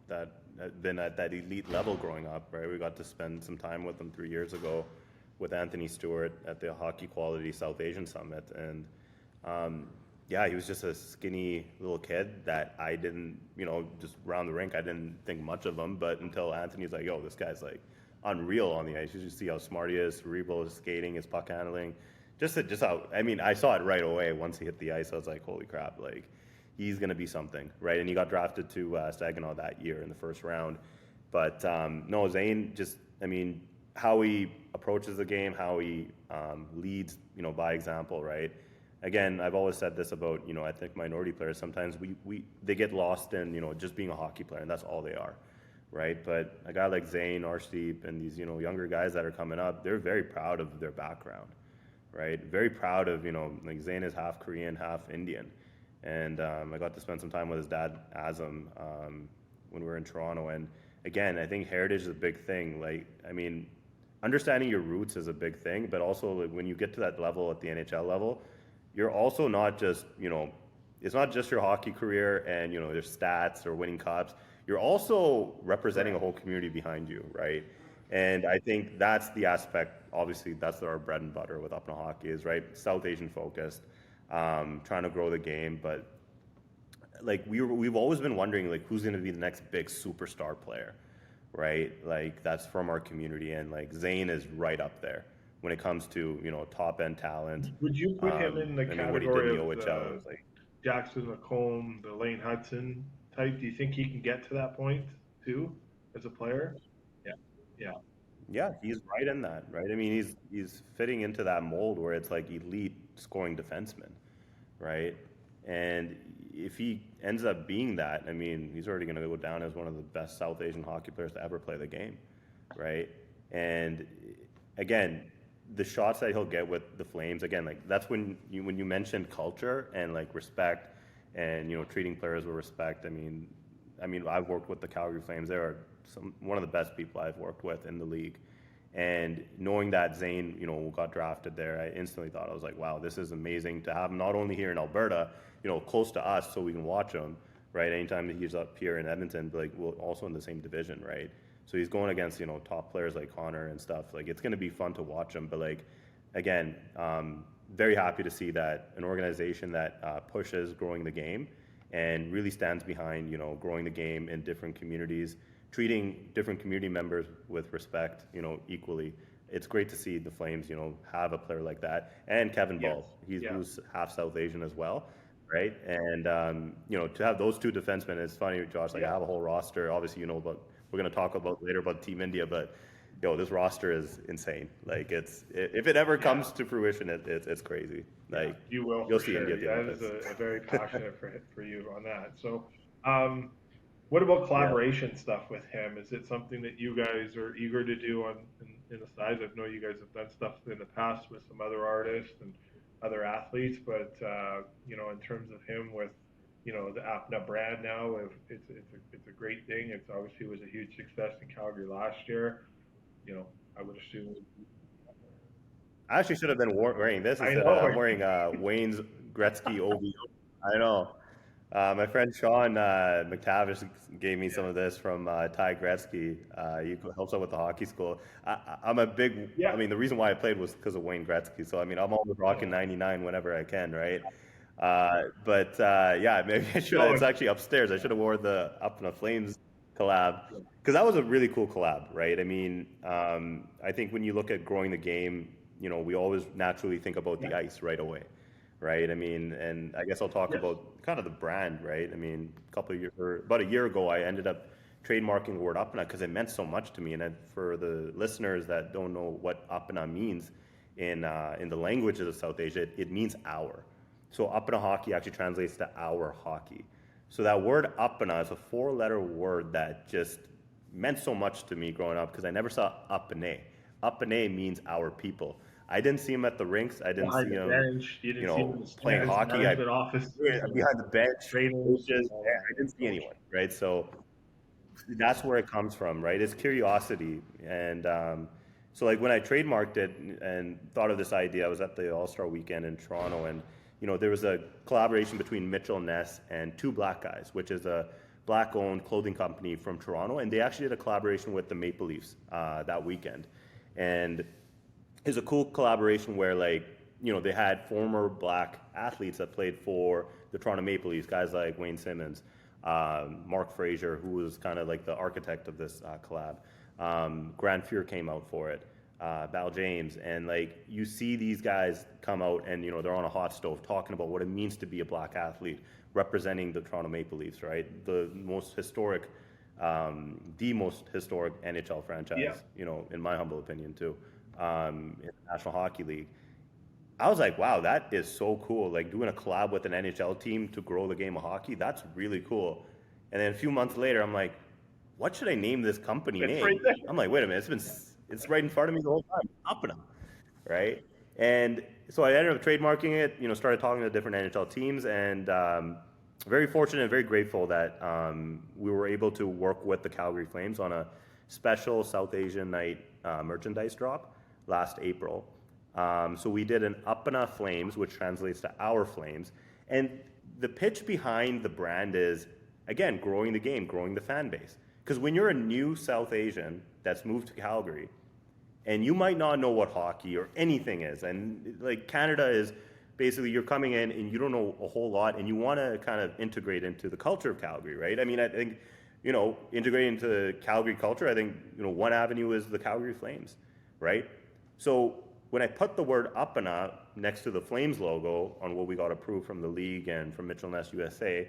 that had been at that elite level growing up, right? We got to spend some time with him 3 years ago with Anthony Stewart at the Hockey Quality South Asian Summit. And yeah, he was just a skinny little kid that I didn't, just around the rink, I didn't think much of him. But until Anthony's like, yo, this guy's like unreal on the ice. You just see how smart he is, cerebral, his skating, his puck handling. Just how, I mean, I saw it right away once he hit the ice. I was like, holy crap, like, he's going to be something, right? And he got drafted to Saginaw that year in the first round. But no, Zane just, I mean, how he approaches the game, how he leads, by example, right? Again, I've always said this about, ethnic minority players. Sometimes they get lost in, just being a hockey player, and that's all they are, right? But a guy like Zane, Arshdeep, and these, younger guys that are coming up, they're very proud of their background, right? Very proud of, like Zane is half Korean, half Indian. And I got to spend some time with his dad, Azam, when we were in Toronto. And again, I think heritage is a big thing. Like, I mean, understanding your roots is a big thing, but also like, when you get to that level at the NHL level, you're also not just, it's not just your hockey career and, your stats or winning cups. You're also representing a whole community behind you, right? And I think that's the aspect, obviously, that's our bread and butter with APNA hockey is, right, South Asian focused, trying to grow the game. But like we've always been wondering like who's going to be the next big superstar player, right? Like that's from our community, and like Zane is right up there when it comes to top end talent. Would you put him in the I mean, what he did in category the of OHL the was like, Jackson McComb, the Lane Hudson type? Do you think he can get to that point too as a player? Yeah, yeah, yeah, he's right in that, right? I mean, he's fitting into that mold where it's like elite scoring defenseman, right? And if he ends up being that, I mean, he's already going to go down as one of the best South Asian hockey players to ever play the game, right? And again, the shots that he'll get with the Flames, again, like that's when you mentioned culture and like respect and treating players with respect. I mean I've worked with the Calgary Flames. They are one of the best people I've worked with in the league. And knowing that Zane, got drafted there, I instantly thought, I was like, wow, this is amazing to have him not only here in Alberta, close to us so we can watch him, right? Anytime that he's up here in Edmonton, but like we're also in the same division, right? So he's going against, top players like Connor and stuff. Like it's going to be fun to watch him. But like, again, very happy to see that an organization that pushes growing the game and really stands behind, growing the game in different communities, treating different community members with respect, equally. It's great to see the Flames, have a player like that. And Kevin Ball, who's half South Asian as well, right? And, to have those two defensemen, it's funny, Josh, like I have a whole roster. Obviously, but we're going to talk about later about Team India, but this roster is insane. Like if it ever comes to fruition, it's crazy. Like you'll see sure. India. That is a very passionate for you on that. So, what about collaboration stuff with him? Is it something that you guys are eager to do in the sides? I know you guys have done stuff in the past with some other artists and other athletes, but in terms of him with the APNA brand now, it's a great thing. It's obviously was a huge success in Calgary last year. I would assume. I actually should have been wearing this instead. I'm wearing Wayne's Gretzky OVO. I know. My friend Sean McTavish gave me some of this from Ty Gretzky. He helps out with the hockey school. I'm a big. I mean, the reason why I played was because of Wayne Gretzky. So I mean, I'm always rocking 99 whenever I can, right? Maybe I should. It's actually upstairs. I should have wore the Up in the Flames collab because that was a really cool collab, right? I mean, I think when you look at growing the game, we always naturally think about the ice right away, right? I mean, and I guess I'll talk about kind of the brand, right? I mean, about a year ago, I ended up trademarking the word APNA because it meant so much to me. And for the listeners that don't know what APNA means in the languages of South Asia, it means our. So APNA hockey actually translates to our hockey. So that word APNA is a 4-letter word that just meant so much to me growing up because I never saw APNA. APNA means our people. I didn't see him at the rinks. I didn't see him, playing hockey. Behind the bench, coaches. I didn't see anyone, right? So that's where it comes from, right? It's curiosity. And so like when I trademarked it and thought of this idea, I was at the All-Star Weekend in Toronto, and there was a collaboration between Mitchell Ness and Two Black Guys, which is a black-owned clothing company from Toronto, and they actually did a collaboration with the Maple Leafs that weekend. And it's a cool collaboration where, like, they had former black athletes that played for the Toronto Maple Leafs, guys like Wayne Simmons, Mark Frazier, who was kind of like the architect of this collab. Grant Fuhr came out for it. Bal James, and like you see these guys come out and they're on a hot stove talking about what it means to be a black athlete representing the Toronto Maple Leafs, right? The most historic NHL franchise, in my humble opinion too, in the National Hockey League. I was like, wow, that is so cool. Like doing a collab with an NHL team to grow the game of hockey, that's really cool. And then a few months later, I'm like, what should I name this company name? Right, I'm like, wait a minute, it's right in front of me the whole time. APNA, right? And so I ended up trademarking it, started talking to different NHL teams, and very fortunate and very grateful that we were able to work with the Calgary Flames on a special South Asian night merchandise drop last April. So we did an APNA Flames, which translates to Our Flames. And the pitch behind the brand is, again, growing the game, growing the fan base. Because when you're a new South Asian that's moved to Calgary, and you might not know what hockey or anything is, and like Canada is basically you're coming in and you don't know a whole lot, and you want to kind of integrate into the culture of Calgary, right? I mean, I think, integrating into Calgary culture, I think, one avenue is the Calgary Flames, right? So when I put the word APNA next to the Flames logo on what we got approved from the league and from Mitchell Ness USA,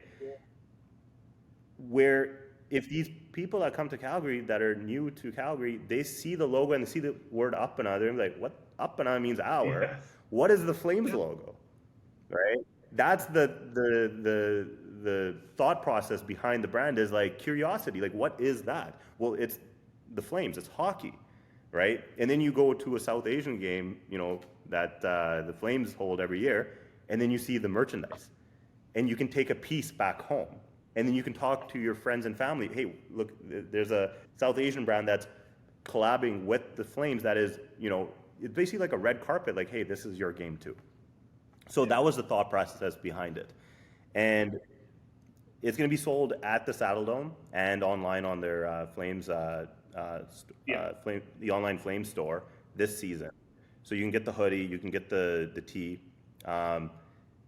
where if these people that come to Calgary that are new to Calgary, they see the logo and they see the word APNA, they're like, what? APNA means our. Yes. What is the Flames logo? Right? That's the thought process behind the brand is like curiosity. Like, what is that? Well, it's the Flames. It's hockey, right? And then you go to a South Asian game, that the Flames hold every year, and then you see the merchandise, and you can take a piece back home, and then you can talk to your friends and family. Hey, look, there's a South Asian brand that's collabing with the Flames. That is, it's basically like a red carpet. Like, hey, this is your game too. So that was the thought process behind it, and it's going to be sold at the Saddle Dome and online on their Flames, the online Flames store this season. So you can get the hoodie, you can get the tee, and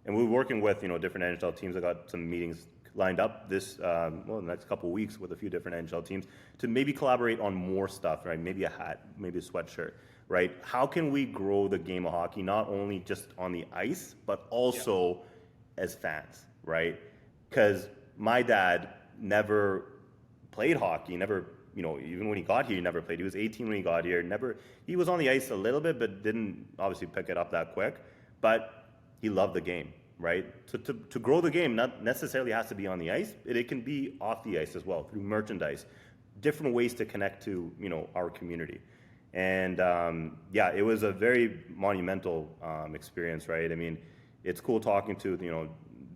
we're working with different NHL teams. I got some meetings lined up the next couple of weeks with a few different NHL teams to maybe collaborate on more stuff, right? Maybe a hat, maybe a sweatshirt, right? How can we grow the game of hockey not only just on the ice but also as fans, right? Because my dad never played hockey, never, even when he got here, he never played. He was 18 when he got here. He was on the ice a little bit, but didn't obviously pick it up that quick. But he loved the game, right? So to grow the game, not necessarily has to be on the ice. It can be off the ice as well, through merchandise, different ways to connect to, our community. And it was a very monumental experience, right? I mean, it's cool talking to,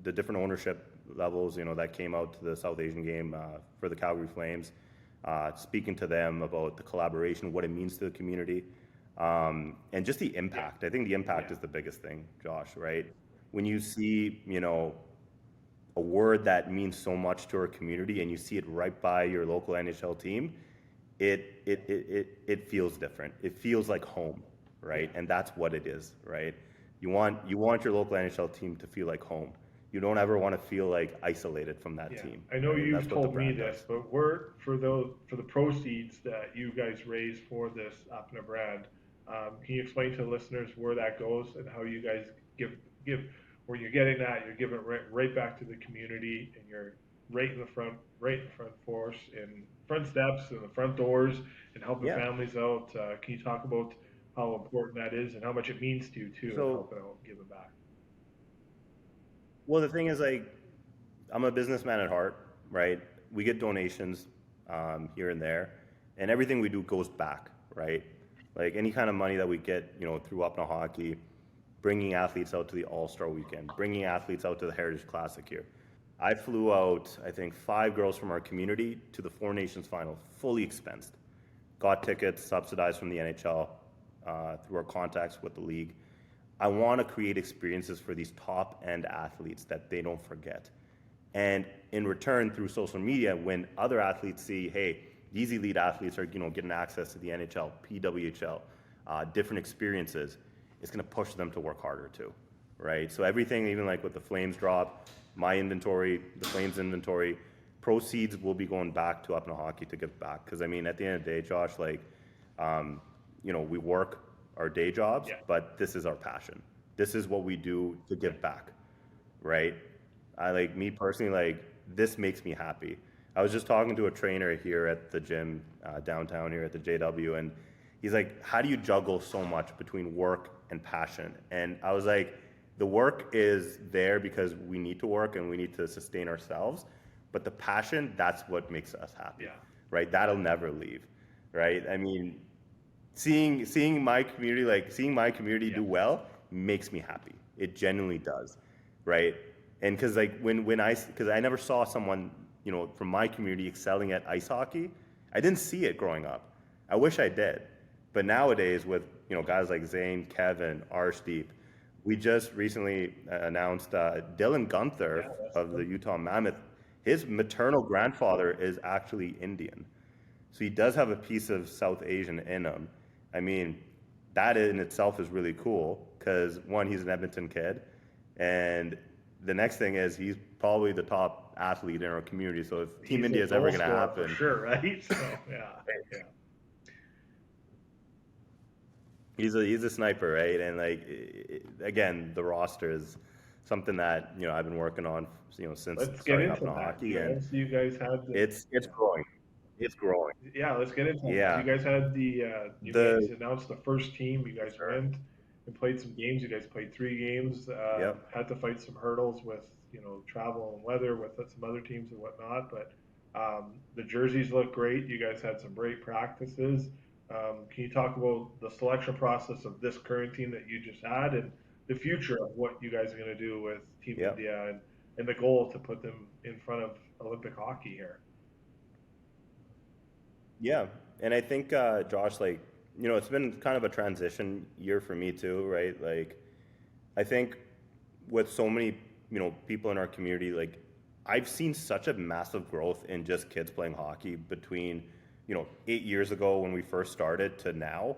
the different ownership levels, that came out to the South Asian game for the Calgary Flames, speaking to them about the collaboration, what it means to the community, and just the impact. I think the impact is the biggest thing, Josh, right? When you see, a word that means so much to our community and you see it right by your local NHL team, it feels different. It feels like home, right? And that's what it is, right? You want your local NHL team to feel like home. You don't ever want to feel like isolated from that team. I know right? you've told me this, but for the proceeds that you guys raise for this APNA brand, can you explain to the listeners where that goes and how you guys give where you're getting that, you're giving it right back to the community, and you're right in the front force, in front steps and the front doors, and helping families out. Can you talk about how important that is and how much it means to you too, and helping out, giving back? Well, the thing is, like, I'm a businessman at heart, right? We get donations here and there, and everything we do goes back, right? Like any kind of money that we get, through APNA Hockey, bringing athletes out to the All-Star Weekend, bringing athletes out to the Heritage Classic here. I flew out, I think, 5 girls from our community to the Four Nations final, fully expensed. Got tickets subsidized from the NHL through our contacts with the league. I want to create experiences for these top-end athletes that they don't forget. And in return, through social media, when other athletes see, hey, these elite athletes are, getting access to the NHL, PWHL, different experiences, it's going to push them to work harder too, right? So everything, even like with the Flames drop, my inventory, the Flames inventory, proceeds will be going back to APNA Hockey to give back. Because I mean, at the end of the day, Josh, like, we work our day jobs, but this is our passion. This is what we do to give back, right? I like me personally, like this makes me happy. I was just talking to a trainer here at the gym downtown here at the JW, and he's like, how do you juggle so much between work and passion? And I was like, the work is there because we need to work and we need to sustain ourselves, but the passion, that's what makes us happy, right? That'll never leave, right? I mean, seeing my community do well makes me happy. It genuinely does, right? And because like because I never saw someone from my community excelling at ice hockey. I didn't see it growing up. I wish I did, but nowadays with guys like Zane, Kevin, Arshdeep, we just recently announced Dylan Gunther of the Utah Mammoth. His maternal grandfather is actually Indian, so he does have a piece of South Asian in him. I mean, that in itself is really cool because one, he's an Edmonton kid, and the next thing is he's probably the top athlete in our community. So if Team India is ever going to happen, for sure, right? So yeah. He's a sniper, right? And like again, the roster is something that I've been working on since starting up in hockey, and so you guys had it's growing. It's growing. Yeah, let's get into it. Yeah. You guys had you guys announced the first team. You guys went and played some games. You guys played 3 games. Had to fight some hurdles with travel and weather with some other teams and whatnot. But the jerseys look great. You guys had some great practices. Can you talk about the selection process of this current team that you just had and the future of what you guys are going to do with Team Yeah. India and the goal to put them in front of Olympic hockey here? Yeah, and I think Josh, like it's been kind of a transition year for me too, right? Like, I think with so many people in our community, like I've seen such a massive growth in just kids playing hockey between 8 years ago when we first started to now,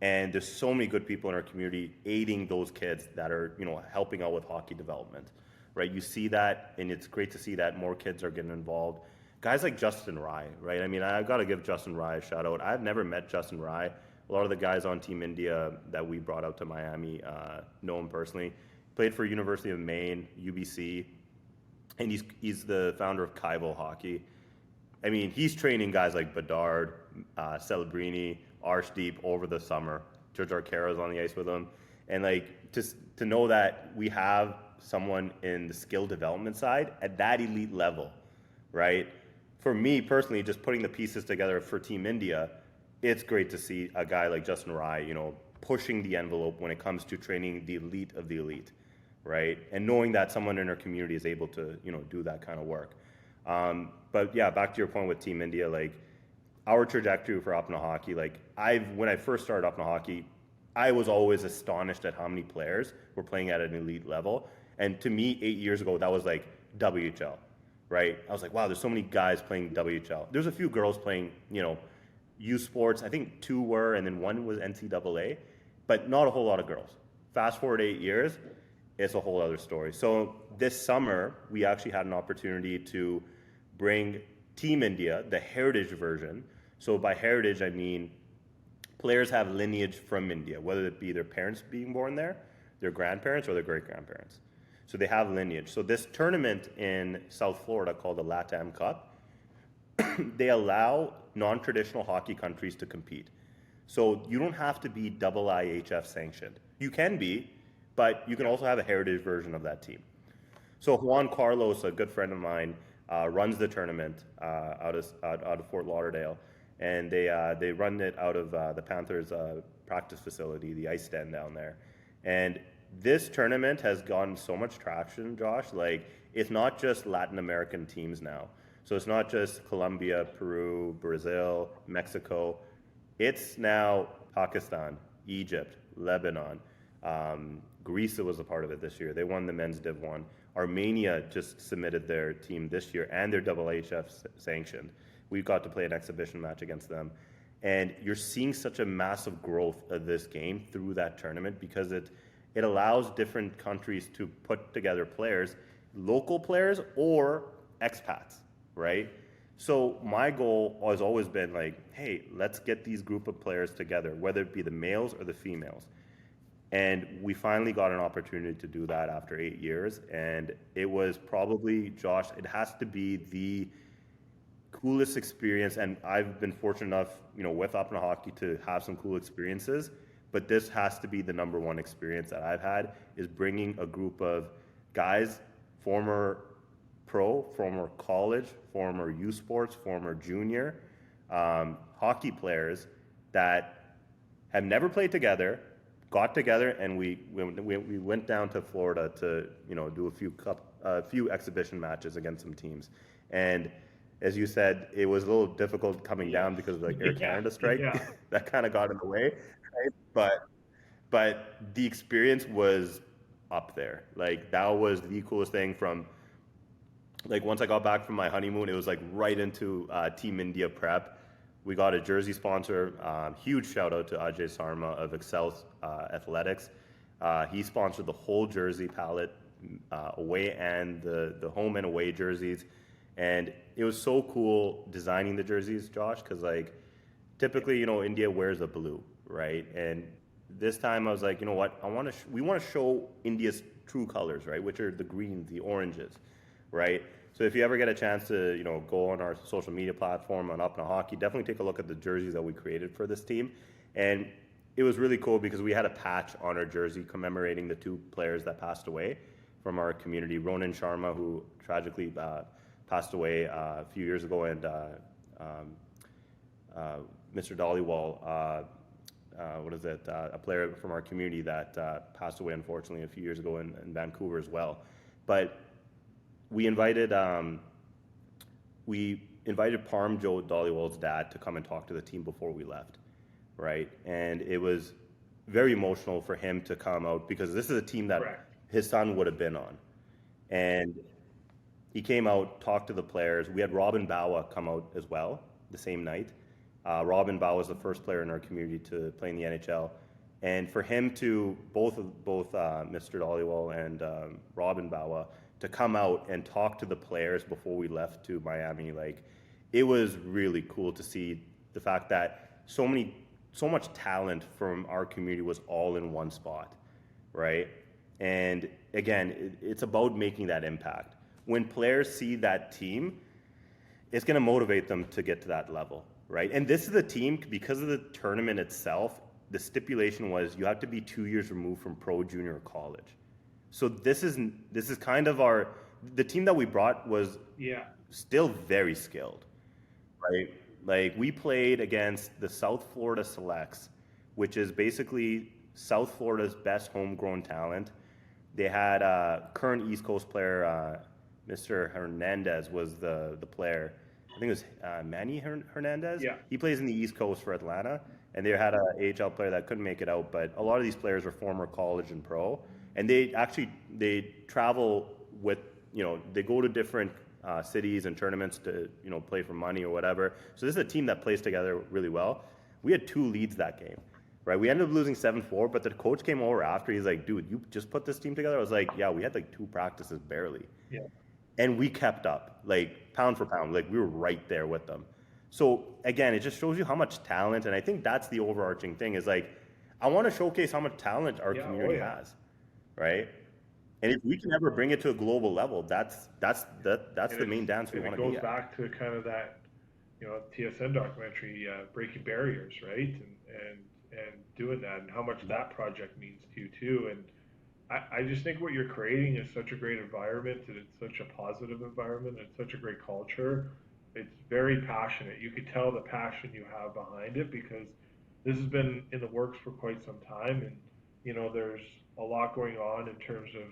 and there's so many good people in our community aiding those kids that are helping out with hockey development, right? You see that, and it's great to see that more kids are getting involved. Guys like Justin Rye, right? I mean, I've got to give Justin Rye a shout out. I've never met Justin Rye. A lot of the guys on Team India that we brought out to Miami know him personally. Played for University of Maine, UBC, and he's the founder of Kaivo Hockey. I mean, he's training guys like Bedard, Celebrini, Arshdeep over the summer. George Arcaro's on the ice with him, and like just to know that we have someone in the skill development side at that elite level, right? For me personally, just putting the pieces together for Team India, it's great to see a guy like Justin Rye, pushing the envelope when it comes to training the elite of the elite, right? And knowing that someone in our community is able to, do that kind of work. But yeah, back to your point with Team India, like our trajectory for APNA hockey, like when I first started APNA hockey, I was always astonished at how many players were playing at an elite level. And to me, 8 years ago, that was like WHL, right? I was like, wow, there's so many guys playing WHL. There's a few girls playing, U Sports. I think two were, and then one was NCAA, but not a whole lot of girls. Fast forward 8 years, it's a whole other story. So this summer, we actually had an opportunity to bring Team India, the heritage version. So by heritage, I mean players have lineage from India, whether it be their parents being born there, their grandparents, or their great-grandparents. So they have lineage. So this tournament in South Florida called the LATAM Cup, they allow non-traditional hockey countries to compete. So you don't have to be IIHF sanctioned. You can be, but you can also have a heritage version of that team. So Juan Carlos, a good friend of mine, runs the tournament out of Fort Lauderdale, and they run it out of the Panthers practice facility, the ice stand down there. And this tournament has gotten so much traction, Josh. Like, it's not just Latin American teams now. So it's not just Colombia, Peru, Brazil, Mexico. It's now Pakistan, Egypt, Lebanon. Greece was a part of it this year. They won the men's Div 1. Armenia just submitted their team this year, and they're IIHF sanctioned. We got to play an exhibition match against them. And you're seeing such a massive growth of this game through that tournament because it allows different countries to put together players, local players or expats, right? So my goal has always been like, hey, let's get these group of players together, whether it be the males or the females. And we finally got an opportunity to do that after 8 years. And it was probably, Josh, it has to be the coolest experience. And I've been fortunate enough, with APNA hockey to have some cool experiences. But this has to be the number one experience that I've had, is bringing a group of guys, former pro, former college, former U Sports, former junior hockey players that have never played together, got together, and we went down to Florida to do a few exhibition matches against some teams. And as you said, it was a little difficult coming down because of the Air Canada strike. Yeah. That kind of got in the way, right? But the experience was up there. Like, that was the coolest thing. From like, once I got back from my honeymoon, it was like right into Team India prep. We got a jersey sponsor. Huge shout out to Ajay Sarma of Excel Athletics. He sponsored the whole jersey palette, away and the home and away jerseys. And it was so cool designing the jerseys, Josh, because like typically, India wears a blue, right? And this time I was like, you know what? We want to show India's true colors, right? Which are the greens, the oranges, right? So if you ever get a chance to, go on our social media platform on APNA Hockey, definitely take a look at the jerseys that we created for this team. And it was really cool because we had a patch on our jersey commemorating the two players that passed away from our community. Ronan Sharma, who tragically passed away a few years ago, and Mr. Dollywall, a player from our community that passed away unfortunately a few years ago in Vancouver as well. But we invited Parm Joe Dollywall's dad to come and talk to the team before we left, right? And it was very emotional for him to come out because this is a team that Correct. his son would have been on. And he came out, talked to the players. We had Robin Bawa come out as well the same night. Robin Bawa was the first player in our community to play in the NHL. And for him to, both Mr. Dollywall and Robin Bawa, to come out and talk to the players before we left to Miami, like, it was really cool to see the fact that so much talent from our community was all in one spot, right? And again, it's about making that impact. When players see that team, it's going to motivate them to get to that level, right? And this is the team, because of the tournament itself, the stipulation was you have to be 2 years removed from pro, junior, or college. So this is kind of the team that we brought was still very skilled, right? Like, we played against the South Florida Selects, which is basically South Florida's best homegrown talent. They had a current East Coast player, Mr. Hernandez was the player. I think it was Manny Hernandez. Yeah. He plays in the East Coast for Atlanta, and they had an AHL player that couldn't make it out. But a lot of these players are former college and pro, and they travel with, they go to different cities and tournaments to play for money or whatever. So this is a team that plays together really well. We had 2 leads that game. Right, we ended up losing 7-4, but the coach came over after. He's like, dude, you just put this team together? I was like, yeah, we had like 2 practices barely. Yeah. And we kept up, like, pound for pound. Like, we were right there with them. So, again, it just shows you how much talent, and I think that's the overarching thing is, like, I want to showcase how much talent our community has, right? And if we can ever bring it to a global level, that's the main dance we want to be at. It goes back to kind of that, TSN documentary, Breaking Barriers, right? And doing that, and how much that project means to you too. And I just think what you're creating is such a great environment, and it's such a positive environment, and it's such a great culture. It's very passionate. You could tell the passion you have behind it, because this has been in the works for quite some time, and there's a lot going on in terms of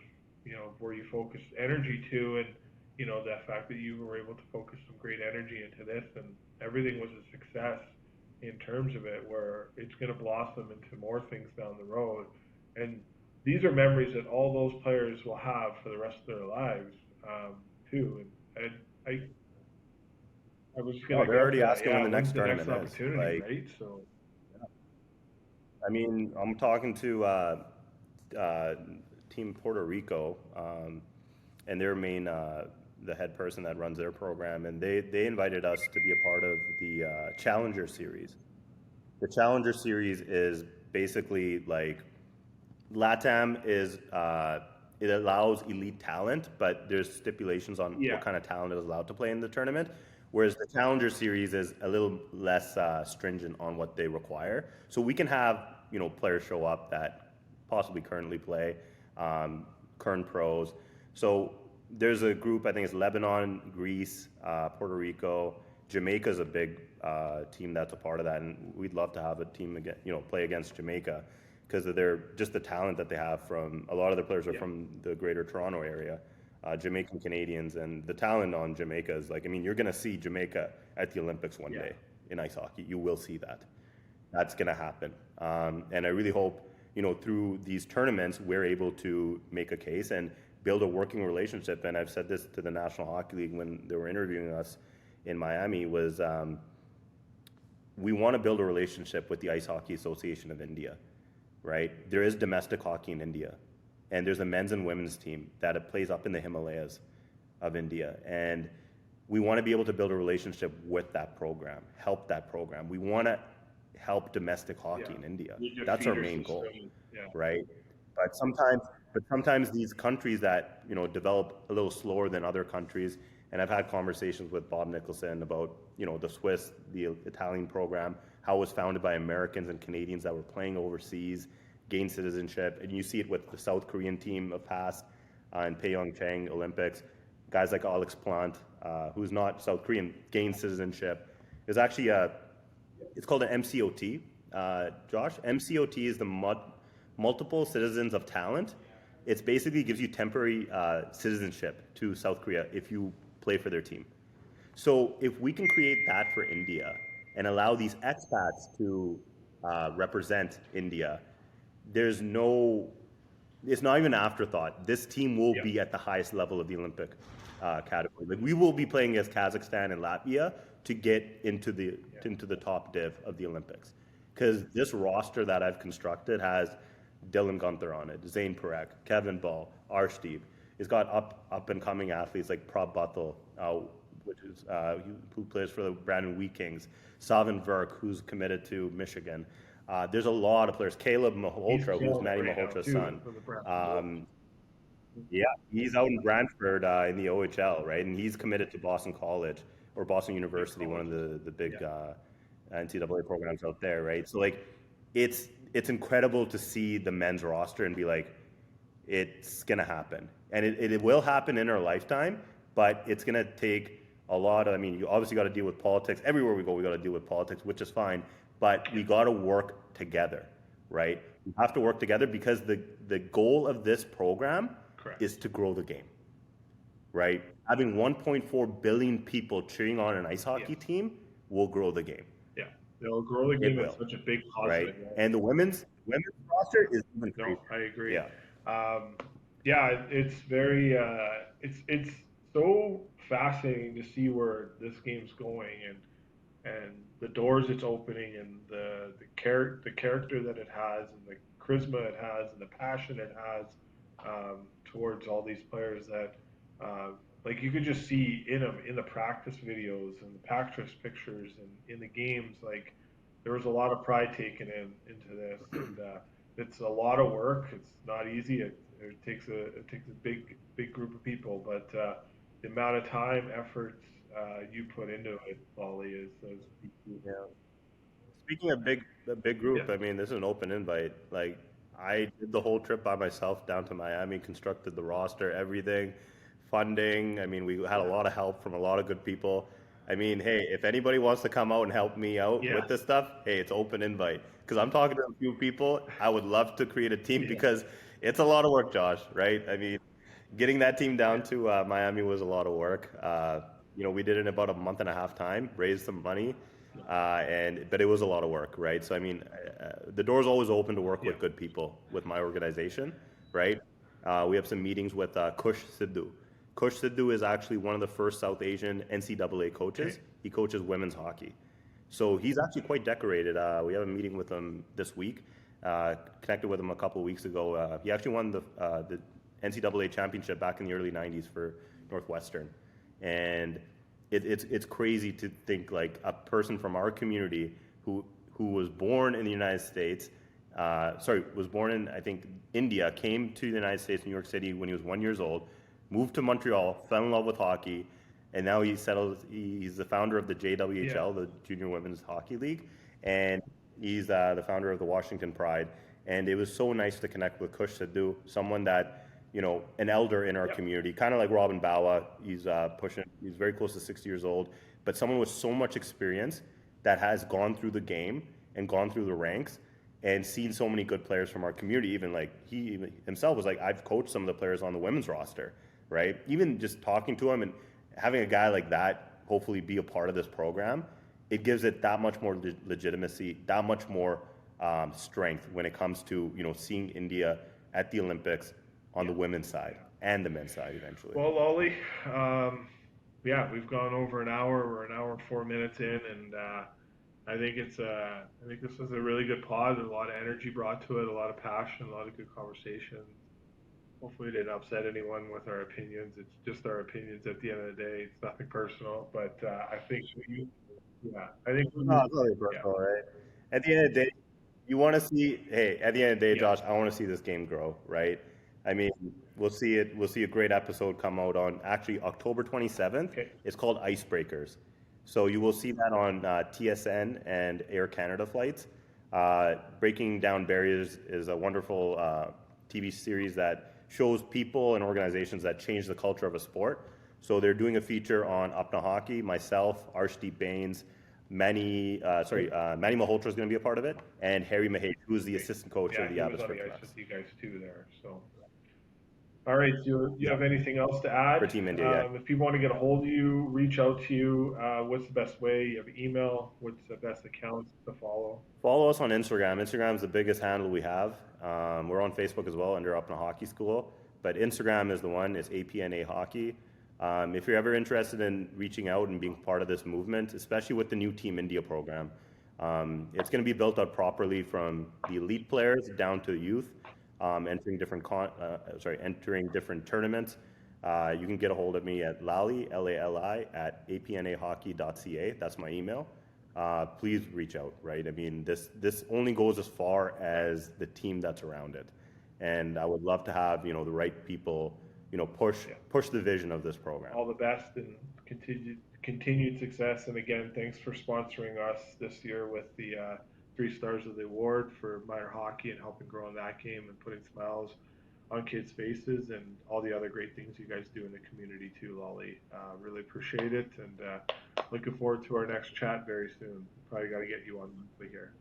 where you focus energy to, and the fact that you were able to focus some great energy into this, and everything was a success in terms of it, where it's going to blossom into more things down the road. And these are memories that all those players will have for the rest of their lives, too. And I was just going to. They're already asking when the next tournament is. Opportunity, right? So. I mean, I'm talking to Team Puerto Rico, and their main, the head person that runs their program, and they invited us to be a part of the Challenger Series. The Challenger Series is basically like LATAM is it allows elite talent, but there's stipulations on what kind of talent is allowed to play in the tournament. Whereas the Challenger Series is a little less stringent on what they require. So we can have players show up that possibly currently play, current pros. So there's a group, I think it's Lebanon, Greece, Puerto Rico, Jamaica's a big team that's a part of that, and we'd love to have a team again, play against Jamaica, because of just the talent that they have. From a lot of the players are from the Greater Toronto area, Jamaican Canadians, and the talent on Jamaica is like, I mean, you're going to see Jamaica at the Olympics one day in ice hockey. You will see that. That's going to happen, and I really hope through these tournaments we're able to make a case and build a working relationship. And I've said this to the National Hockey League when they were interviewing us in Miami, was we want to build a relationship with the Ice Hockey Association of India, right? There is domestic hockey in India, and there's a men's and women's team that plays up in the Himalayas of India, and we want to be able to build a relationship with that program, help that program. We want to help domestic hockey in India. That's our main goal, right? But sometimes these countries that develop a little slower than other countries, and I've had conversations with Bob Nicholson about the Swiss, the Italian program, how it was founded by Americans and Canadians that were playing overseas, gained citizenship, and you see it with the South Korean team of past and Pyeongchang Olympics. Guys like Alex Plant, who's not South Korean, gained citizenship. There's actually it's called an MCOT. Josh, MCOT is the multiple citizens of talent. It basically gives you temporary citizenship to South Korea if you play for their team. So if we can create that for India and allow these expats to represent India, there's no, it's not even an afterthought. This team will Yeah. be at the highest level of the Olympic category. Like we will be playing against Kazakhstan and Latvia to get into the top div of the Olympics. Because this roster that I've constructed has Dylan Gunther on it, Zane Perek, Kevin Ball, Arshdeep. It's got up and coming athletes like Prab Batal, which is who plays for the Brandon Wheat Kings, Savin Verk, who's committed to Michigan. There's a lot of players. Caleb Malhotra, who's Matty Malhotra's son. Yeah, he's out in Brantford in the OHL, right? And he's committed to Boston College or Boston University, one of the big NCAA programs out there, right? So like, it's incredible to see the men's roster and be like, it's gonna happen, and it will happen in our lifetime, but it's gonna take a lot of. I mean, you obviously got to deal with politics everywhere we go. We got to deal with politics, which is fine, but we got to work together, right? We have to work together because the goal of this program is to grow the game, right? Having 1.4 billion people cheering on an ice hockey team will grow the game. Yeah, they'll grow the game. It's such a big positive, right? And the women's roster is even crazier. No, I agree. Yeah, it's very it's so fascinating to see where this game's going and the doors it's opening and the character that it has and the charisma it has and the passion it has towards all these players that like you could just see in them in the practice videos and the practice pictures and in the games. Like there was a lot of pride taken into this, and it's a lot of work. It's not easy. It takes a big group of people, but the amount of time, effort you put into it, Lali, is yeah. Speaking of a big group, I mean, this is an open invite. Like I did the whole trip by myself down to Miami, constructed the roster, everything, funding. I mean, we had a lot of help from a lot of good people. I mean, hey, if anybody wants to come out and help me out with this stuff, hey, it's open invite. Because I'm talking to a few people. I would love to create a team because it's a lot of work, Josh, right? I mean, getting that team down to Miami was a lot of work. We did it in about a month and a half time, raised some money, but it was a lot of work, right? So, I mean, the door's always open to work with good people with my organization, right? We have some meetings with Kush Sidhu. Kush Sidhu is actually one of the first South Asian NCAA coaches. Okay. He coaches women's hockey. So he's actually quite decorated. We have a meeting with him this week. Connected with him a couple of weeks ago. He actually won the NCAA championship back in the early 90s for Northwestern. And it's crazy to think like a person from our community who was born in the United States, was born in, I think, India, came to the United States, New York City when he was 1 year old, moved to Montreal, fell in love with hockey, and now he's the founder of the JWHL, the Junior Women's Hockey League, and he's the founder of the Washington Pride. And it was so nice to connect with Kush Sidhu, someone that, an elder in our community, kind of like Robin Bawa. He's very close to 60 years old, but someone with so much experience that has gone through the game and gone through the ranks and seen so many good players from our community. Even like he himself was like, I've coached some of the players on the women's roster, right? Even just talking to him and having a guy like that hopefully be a part of this program, it gives it that much more legitimacy, that much more strength when it comes to seeing India at the Olympics on the women's side and the men's side eventually. Well, Lali, we've gone over an hour. We're an hour and 4 minutes in, and I think this was a really good pod. There's a lot of energy brought to it, a lot of passion, a lot of good conversation. Hopefully, it didn't upset anyone with our opinions. It's just our opinions at the end of the day. It's nothing personal, but I think it's really personal, right? At the end of the day, you want to see. Hey, at the end of the day, Josh, I want to see this game grow, right? I mean, we'll see it. We'll see a great episode come out on actually October 27th. Okay. It's called Icebreakers. So you will see that on TSN and Air Canada flights. Breaking Down Barriers is a wonderful TV series that shows people and organizations that change the culture of a sport. So they're doing a feature on APNA hockey, myself, Arshdeep Bains, Manny Malhotra is going to be a part of it, and Harry Mahage, who's the assistant coach Yeah, of the he was on Abbotsford the ice Canucks with you guys too there. So, all right, do you yeah, have anything else to add? for Team India. Yeah. If people want to get a hold of you, reach out to you, what's the best way? You have email. What's the best accounts to follow? Follow us on Instagram. Instagram is the biggest handle we have. We're on Facebook as well under APNA Hockey School, but Instagram is the one. It's APNA Hockey. If you're ever interested in reaching out and being part of this movement, especially with the new Team India program, it's going to be built out properly from the elite players down to youth, entering different tournaments. You can get a hold of me at Lali, Lali, at apnahockey.ca. That's my email. Please reach out, right? I mean, this only goes as far as the team that's around it, and I would love to have the right people, push the vision of this program. All the best and continued success. And again, thanks for sponsoring us this year with the 3 stars of the award for minor hockey and helping grow in that game and putting smiles on kids' faces and all the other great things you guys do in the community too, Lali. Really appreciate it, and looking forward to our next chat very soon. Probably got to get you on monthly here.